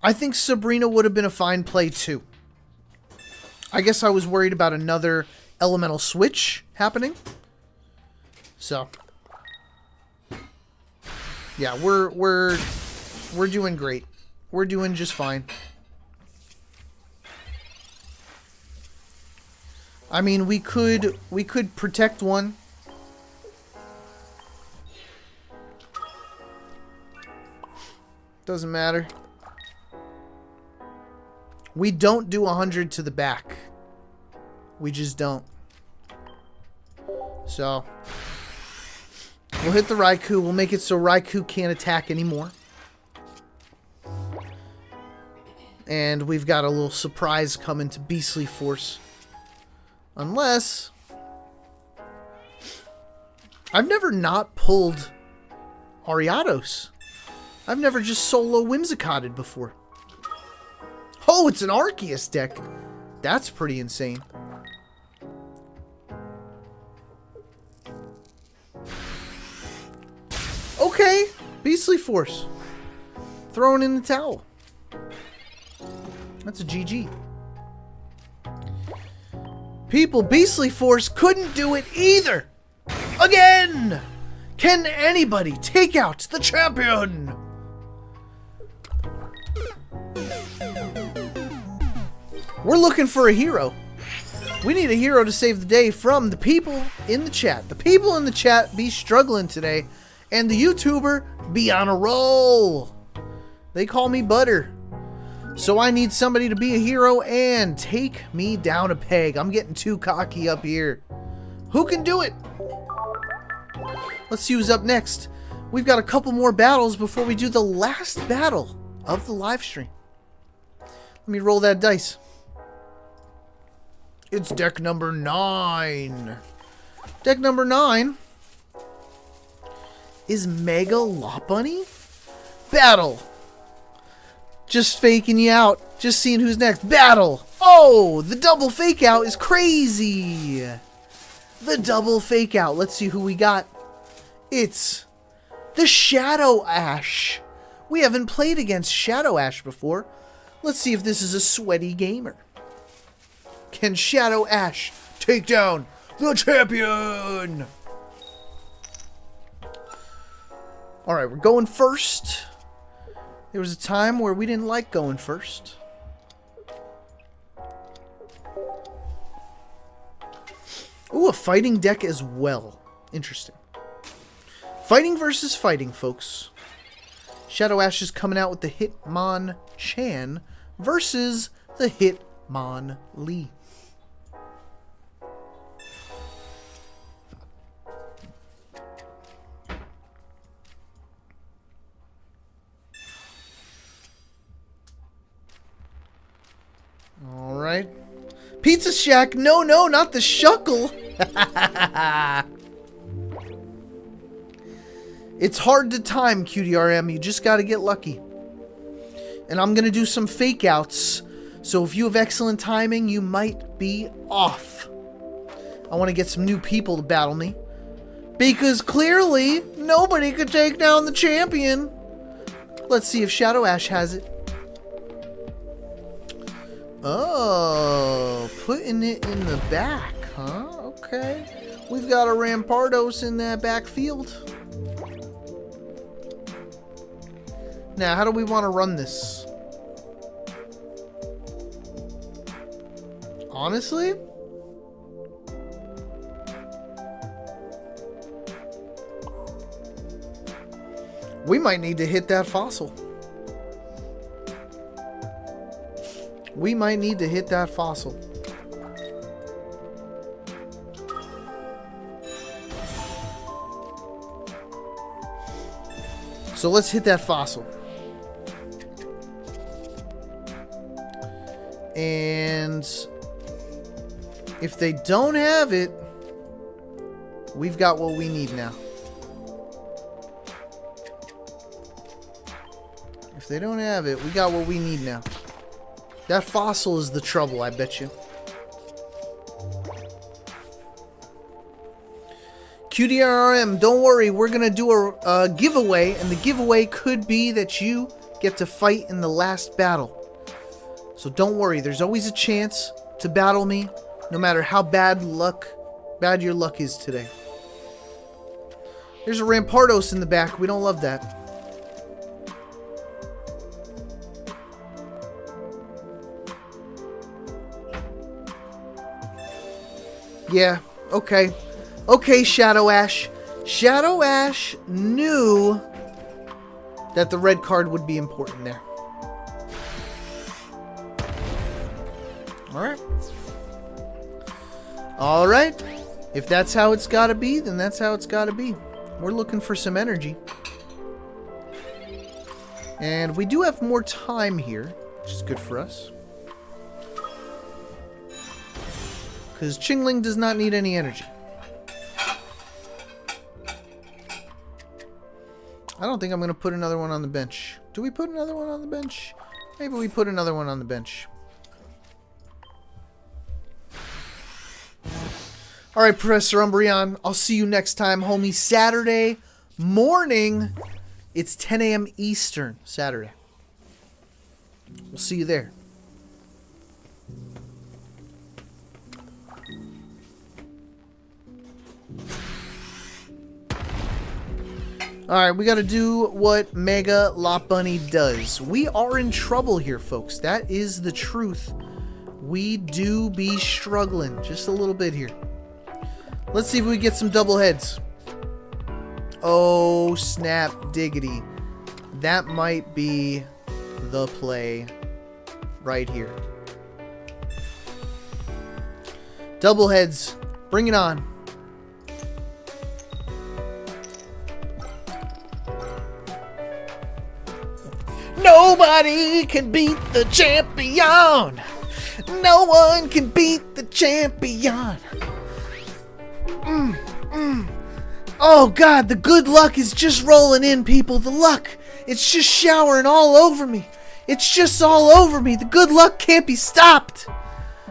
I think Sabrina would have been a fine play too. I guess I was worried about another elemental switch happening. So, yeah, we're doing great. We're doing just fine. I mean, we could protect one. Doesn't matter. We don't do 100 to the back. We just don't. So, we'll hit the Raikou. We'll make it so Raikou can't attack anymore. And we've got a little surprise coming to Beastly Force. Unless... I've never not pulled Ariados. I've never just solo Whimsicotted before. Oh, it's an Arceus deck. That's pretty insane. Okay, Beastly Force. Throwing in the towel. That's a GG. People, Beastly Force couldn't do it either. Again! Can anybody take out the champion? We're looking for a hero. We need a hero to save the day from the people in the chat. The people in the chat be struggling today. and the YouTuber be on a roll. They call me Butter. So I need somebody to be a hero and take me down a peg. I'm getting too cocky up here. Who can do it? Let's see who's up next. We've got a couple more battles before we do the last battle of the live stream. Let me roll that dice. It's deck number 9. Deck number 9 is Mega Lopunny. Battle. Just faking you out. Just seeing who's next. Battle. Oh, the double fake out is crazy. The double fake out. Let's see who we got. It's the Shadow Ash. We haven't played against Shadow Ash before. Let's see if this is a sweaty gamer. Can Shadow Ash take down the champion? Alright, we're going first. There was a time where we didn't like going first. Ooh, a fighting deck as well. Interesting. Fighting versus fighting, folks. Shadow Ash is coming out with the Hitmonchan versus the Hitmonlee. Alright. Pizza Shack! No, no, not the Shuckle! It's hard to time, QDRM. You just gotta get lucky. And I'm gonna do some fake outs. So if you have excellent timing, you might be off. I want to get some new people to battle me. Because clearly, nobody could take down the champion. Let's see if Shadow Ash has it. Oh, putting it in the back, huh? Okay. We've got a Rampardos in that backfield. Now, how do we want to run this? Honestly? We might need to hit that fossil. We might need to hit that fossil. So let's hit that fossil. And if they don't have it, we've got what we need now. If they don't have it, we got what we need now. That fossil is the trouble, I bet you. QDRM, don't worry, we're going to do a giveaway, and the giveaway could be that you get to fight in the last battle. So don't worry, there's always a chance to battle me, no matter how bad your luck is today. There's a Rampardos in the back, we don't love that. Yeah, okay. Okay, Shadow Ash. Shadow Ash knew that the red card would be important there. Alright. Alright. If that's how it's gotta be, then that's how it's gotta be. We're looking for some energy. And we do have more time here, which is good for us. Because Chingling does not need any energy. I don't think I'm going to put another one on the bench. Do we put another one on the bench? Maybe we put another one on the bench. Alright, Professor Umbreon. I'll see you next time, homie. Saturday morning. It's 10 a.m. Eastern. Saturday. We'll see you there. Alright, we gotta do what Mega Lopunny does. We are in trouble here, folks. That is the truth. We do be struggling just a little bit here. Let's see if we get some double heads. Oh, snap diggity. That might be the play right here. Double heads. Bring it on. Nobody can beat the champion. No one can beat the champion. Oh, God, the good luck is just rolling in, people. The luck. It's just showering all over me. It's just all over me. The good luck can't be stopped.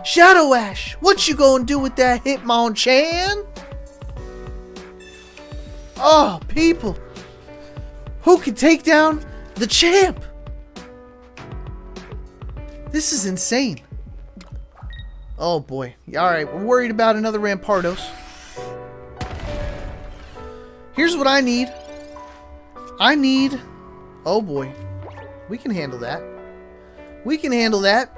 Shadow Ash, what you gonna do with that Hitmonchan? Oh, people. Who can take down the champ? This is insane. Oh, boy. Alright, we're worried about another Rampardos. Here's what I need. Oh, boy. We can handle that. We can handle that.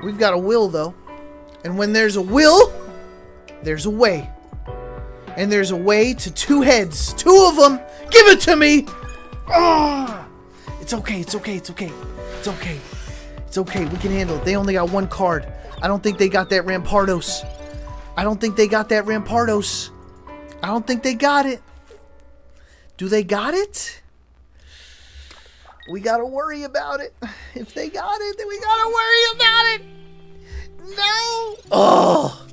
We've got a will, though. And when there's a will, there's a way. And there's a way to two heads. Two of them. Give it to me. Oh, it's okay. It's okay. It's okay. It's okay. It's okay. We can handle it. They only got one card. I don't think they got that Rampardos. I don't think they got that Rampardos. I don't think they got it. Do they got it? We gotta worry about it. If they got it, then we gotta worry about it. No. Oh.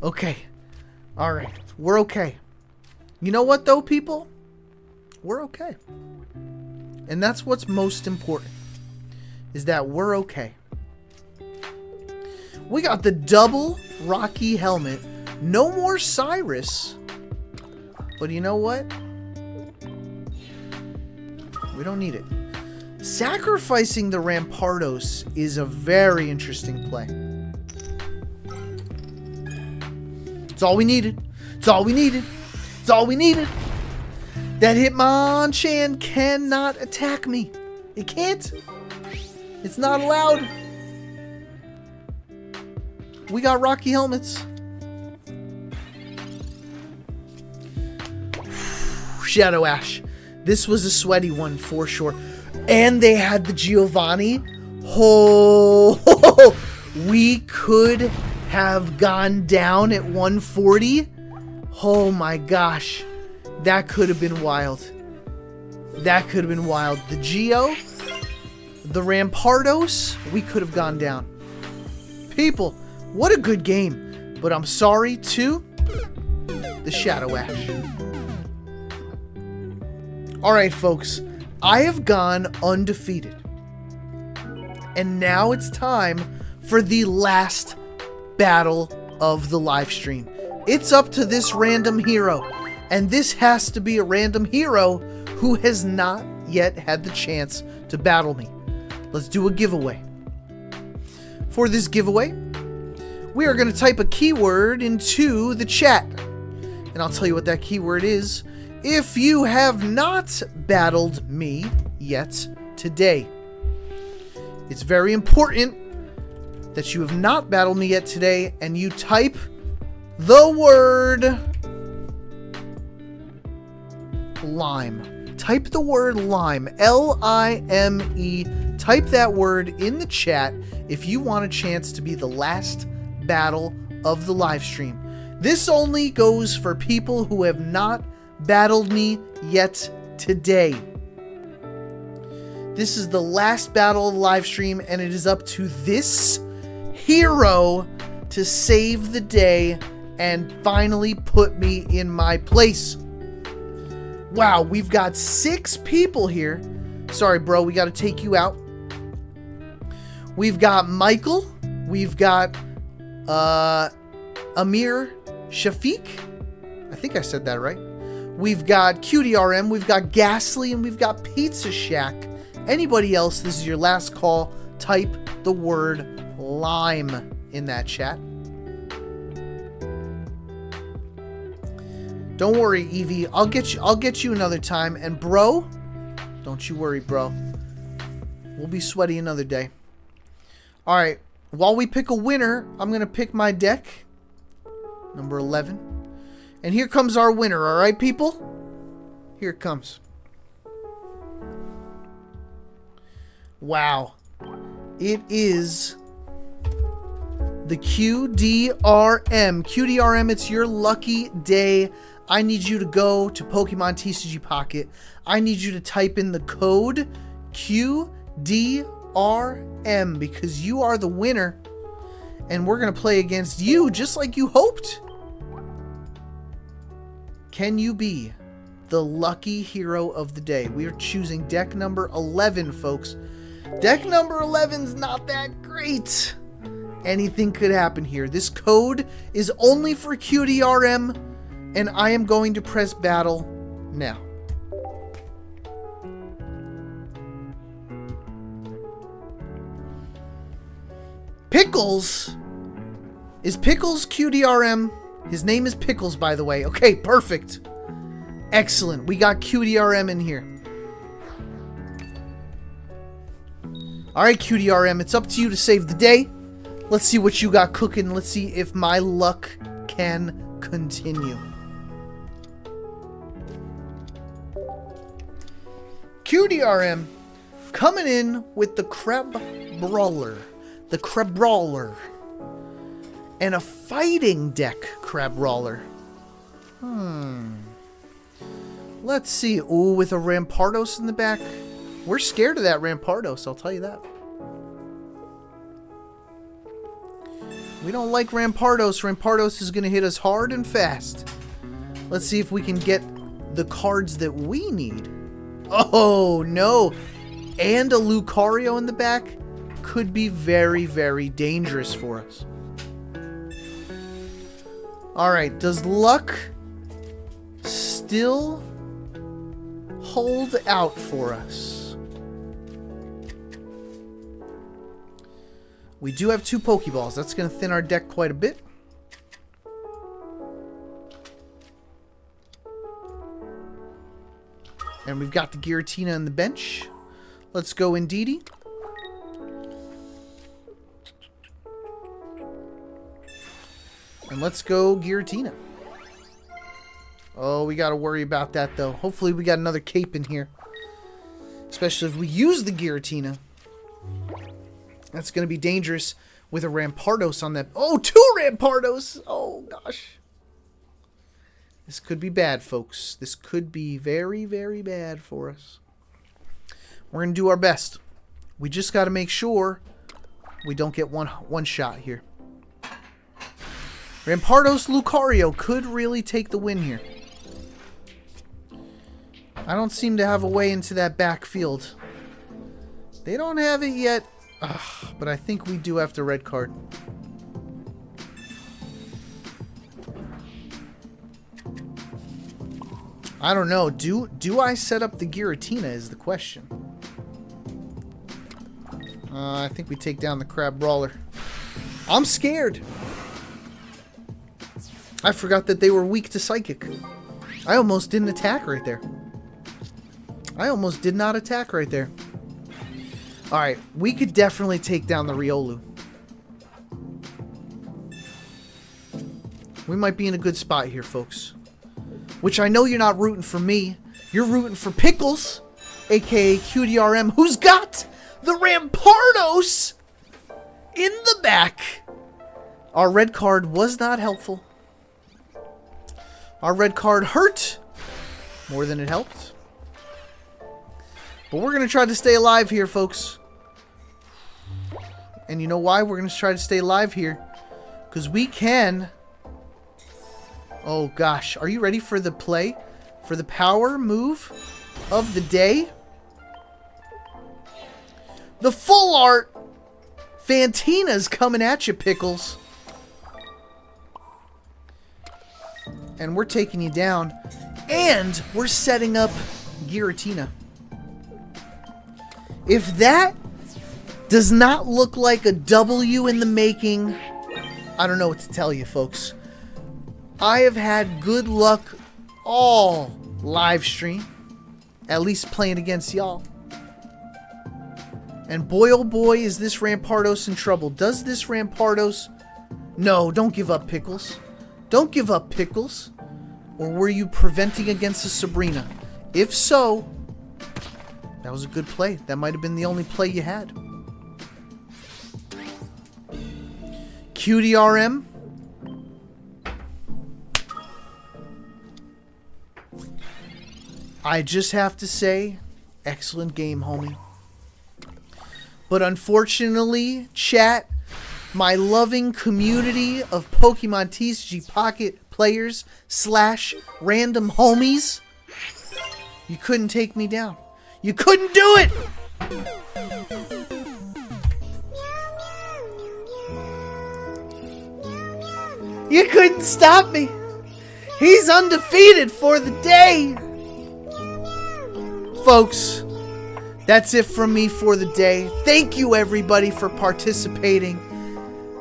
Okay. All right. We're okay. You know what, though, people? We're okay. And that's what's most important. Is that we're okay. We got the double Rocky helmet. No more Cyrus. But you know what? We don't need it. Sacrificing the Rampardos is a very interesting play. It's all we needed. It's all we needed. It's all we needed. That Hitmonchan cannot attack me. It can't. It's not allowed. We got Rocky helmets. Shadow Ash. This was a sweaty one for sure. And they had the Giovanni. Oh, we could have gone down at 140. Oh my gosh. That could have been wild. That could have been wild. The Geo, the Rampardos, we could have gone down. People, what a good game. But I'm sorry to the Shadow Ash. Alright, folks. I have gone undefeated. And now it's time for the last battle of the live stream. It's up to this random hero. And this has to be a random hero who has not yet had the chance to battle me. Let's do a giveaway. For this giveaway, we are going to type a keyword into the chat. And I'll tell you what that keyword is. If you have not battled me yet today. It's very important that you have not battled me yet today and you type the word lime. Type the word lime. L-I-M-E. Type that word in the chat if you want a chance to be the last battle of the live stream. This only goes for people who have not battled me yet today. This is the last battle of the live stream, and it is up to this hero to save the day and finally put me in my place. Wow, we've got 6 people here. Sorry, bro, we got to take you out. We've got Michael. We've got Amir Shafiq. I think I said that right. We've got QDRM. We've got Ghastly, and we've got Pizza Shack. Anybody else, this is your last call. Type the word lime in that chat. Don't worry, Evie. I'll get you another time. And bro, don't you worry, bro. We'll be sweaty another day. All right. While we pick a winner, I'm gonna pick my deck. Number 11. And here comes our winner, alright, people? Here it comes. Wow. It is the QDRM. QDRM, it's your lucky day. I need you to go to Pokemon TCG Pocket. I need you to type in the code QDRM because you are the winner. And we're going to play against you just like you hoped. Can you be the lucky hero of the day? We are choosing deck number 11, folks. Deck number 11's not that great. Anything could happen here. This code is only for QDRM, and I am going to press battle now. Pickles? Is Pickles QDRM? His name is Pickles, by the way. Okay, perfect. Excellent. We got QDRM in here. Alright, QDRM, it's up to you to save the day. Let's see what you got cooking. Let's see if my luck can continue. QDRM coming in with the Crab Brawler. The Crab Brawler. And a fighting deck Crab Brawler. Let's see. Ooh, with a Rampardos in the back. We're scared of that Rampardos, I'll tell you that. We don't like Rampardos. Rampardos is going to hit us hard and fast. Let's see if we can get the cards that we need. Oh, no. And a Lucario in the back could be very, very dangerous for us. Alright, does luck still hold out for us? We do have 2 Pokeballs. That's going to thin our deck quite a bit. And we've got the Giratina on the bench. Let's go Indeedee. And let's go Giratina. Oh, we got to worry about that, though. Hopefully we got another cape in here. Especially if we use the Giratina. That's going to be dangerous with a Rampardos on that. Oh, 2 Rampardos! Oh, gosh. This could be bad, folks. This could be very, very bad for us. We're going to do our best. We just got to make sure we don't get one shot here. Rampardos Lucario could really take the win here. I don't seem to have a way into that backfield. They don't have it yet. But I think we do have to red card. I don't know. Do I set up the Giratina is the question. I think we take down the Crab Brawler. I'm scared. I forgot that they were weak to Psychic. I almost didn't attack right there. I almost did not attack right there. Alright, we could definitely take down the Riolu. We might be in a good spot here, folks. Which I know you're not rooting for me. You're rooting for Pickles, aka QDRM, who's got the Rampardos in the back. Our red card was not helpful. Our red card hurt more than it helped. But we're going to try to stay alive here, folks. And you know why we're going to try to stay alive here? Because we can... Oh, gosh. Are you ready for the play? For the power move of the day? The full art Fantina's coming at you, Pickles. And we're taking you down. And we're setting up Giratina. If that does not look like a W in the making, I don't know what to tell you, folks. I have had good luck all live stream. At least playing against y'all. And boy, oh boy, is this Rampardos in trouble. Does this Rampardos... No, don't give up, Pickles. Don't give up, Pickles. Or were you preventing against a Sabrina? If so, that was a good play. That might have been the only play you had. QDRM. I just have to say, excellent game, homie. But unfortunately, chat, my loving community of Pokemon TCG Pocket players / random homies, you couldn't take me down. You couldn't do it! You couldn't stop me. He's undefeated for the day. Folks, that's it from me for the day. Thank you everybody for participating.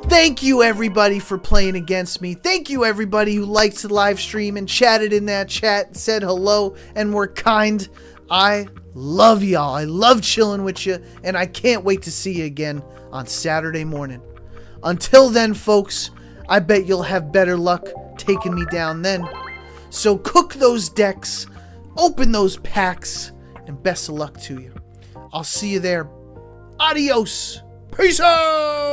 Thank you everybody for playing against me. Thank you everybody who liked the live stream and chatted in that chat, said hello and were kind. I love y'all. I love chilling with you, and I can't wait to see you again on Saturday morning. Until then, folks, I bet you'll have better luck taking me down then. So cook those decks, open those packs, and best of luck to you. I'll see you there. Adios. Peace out.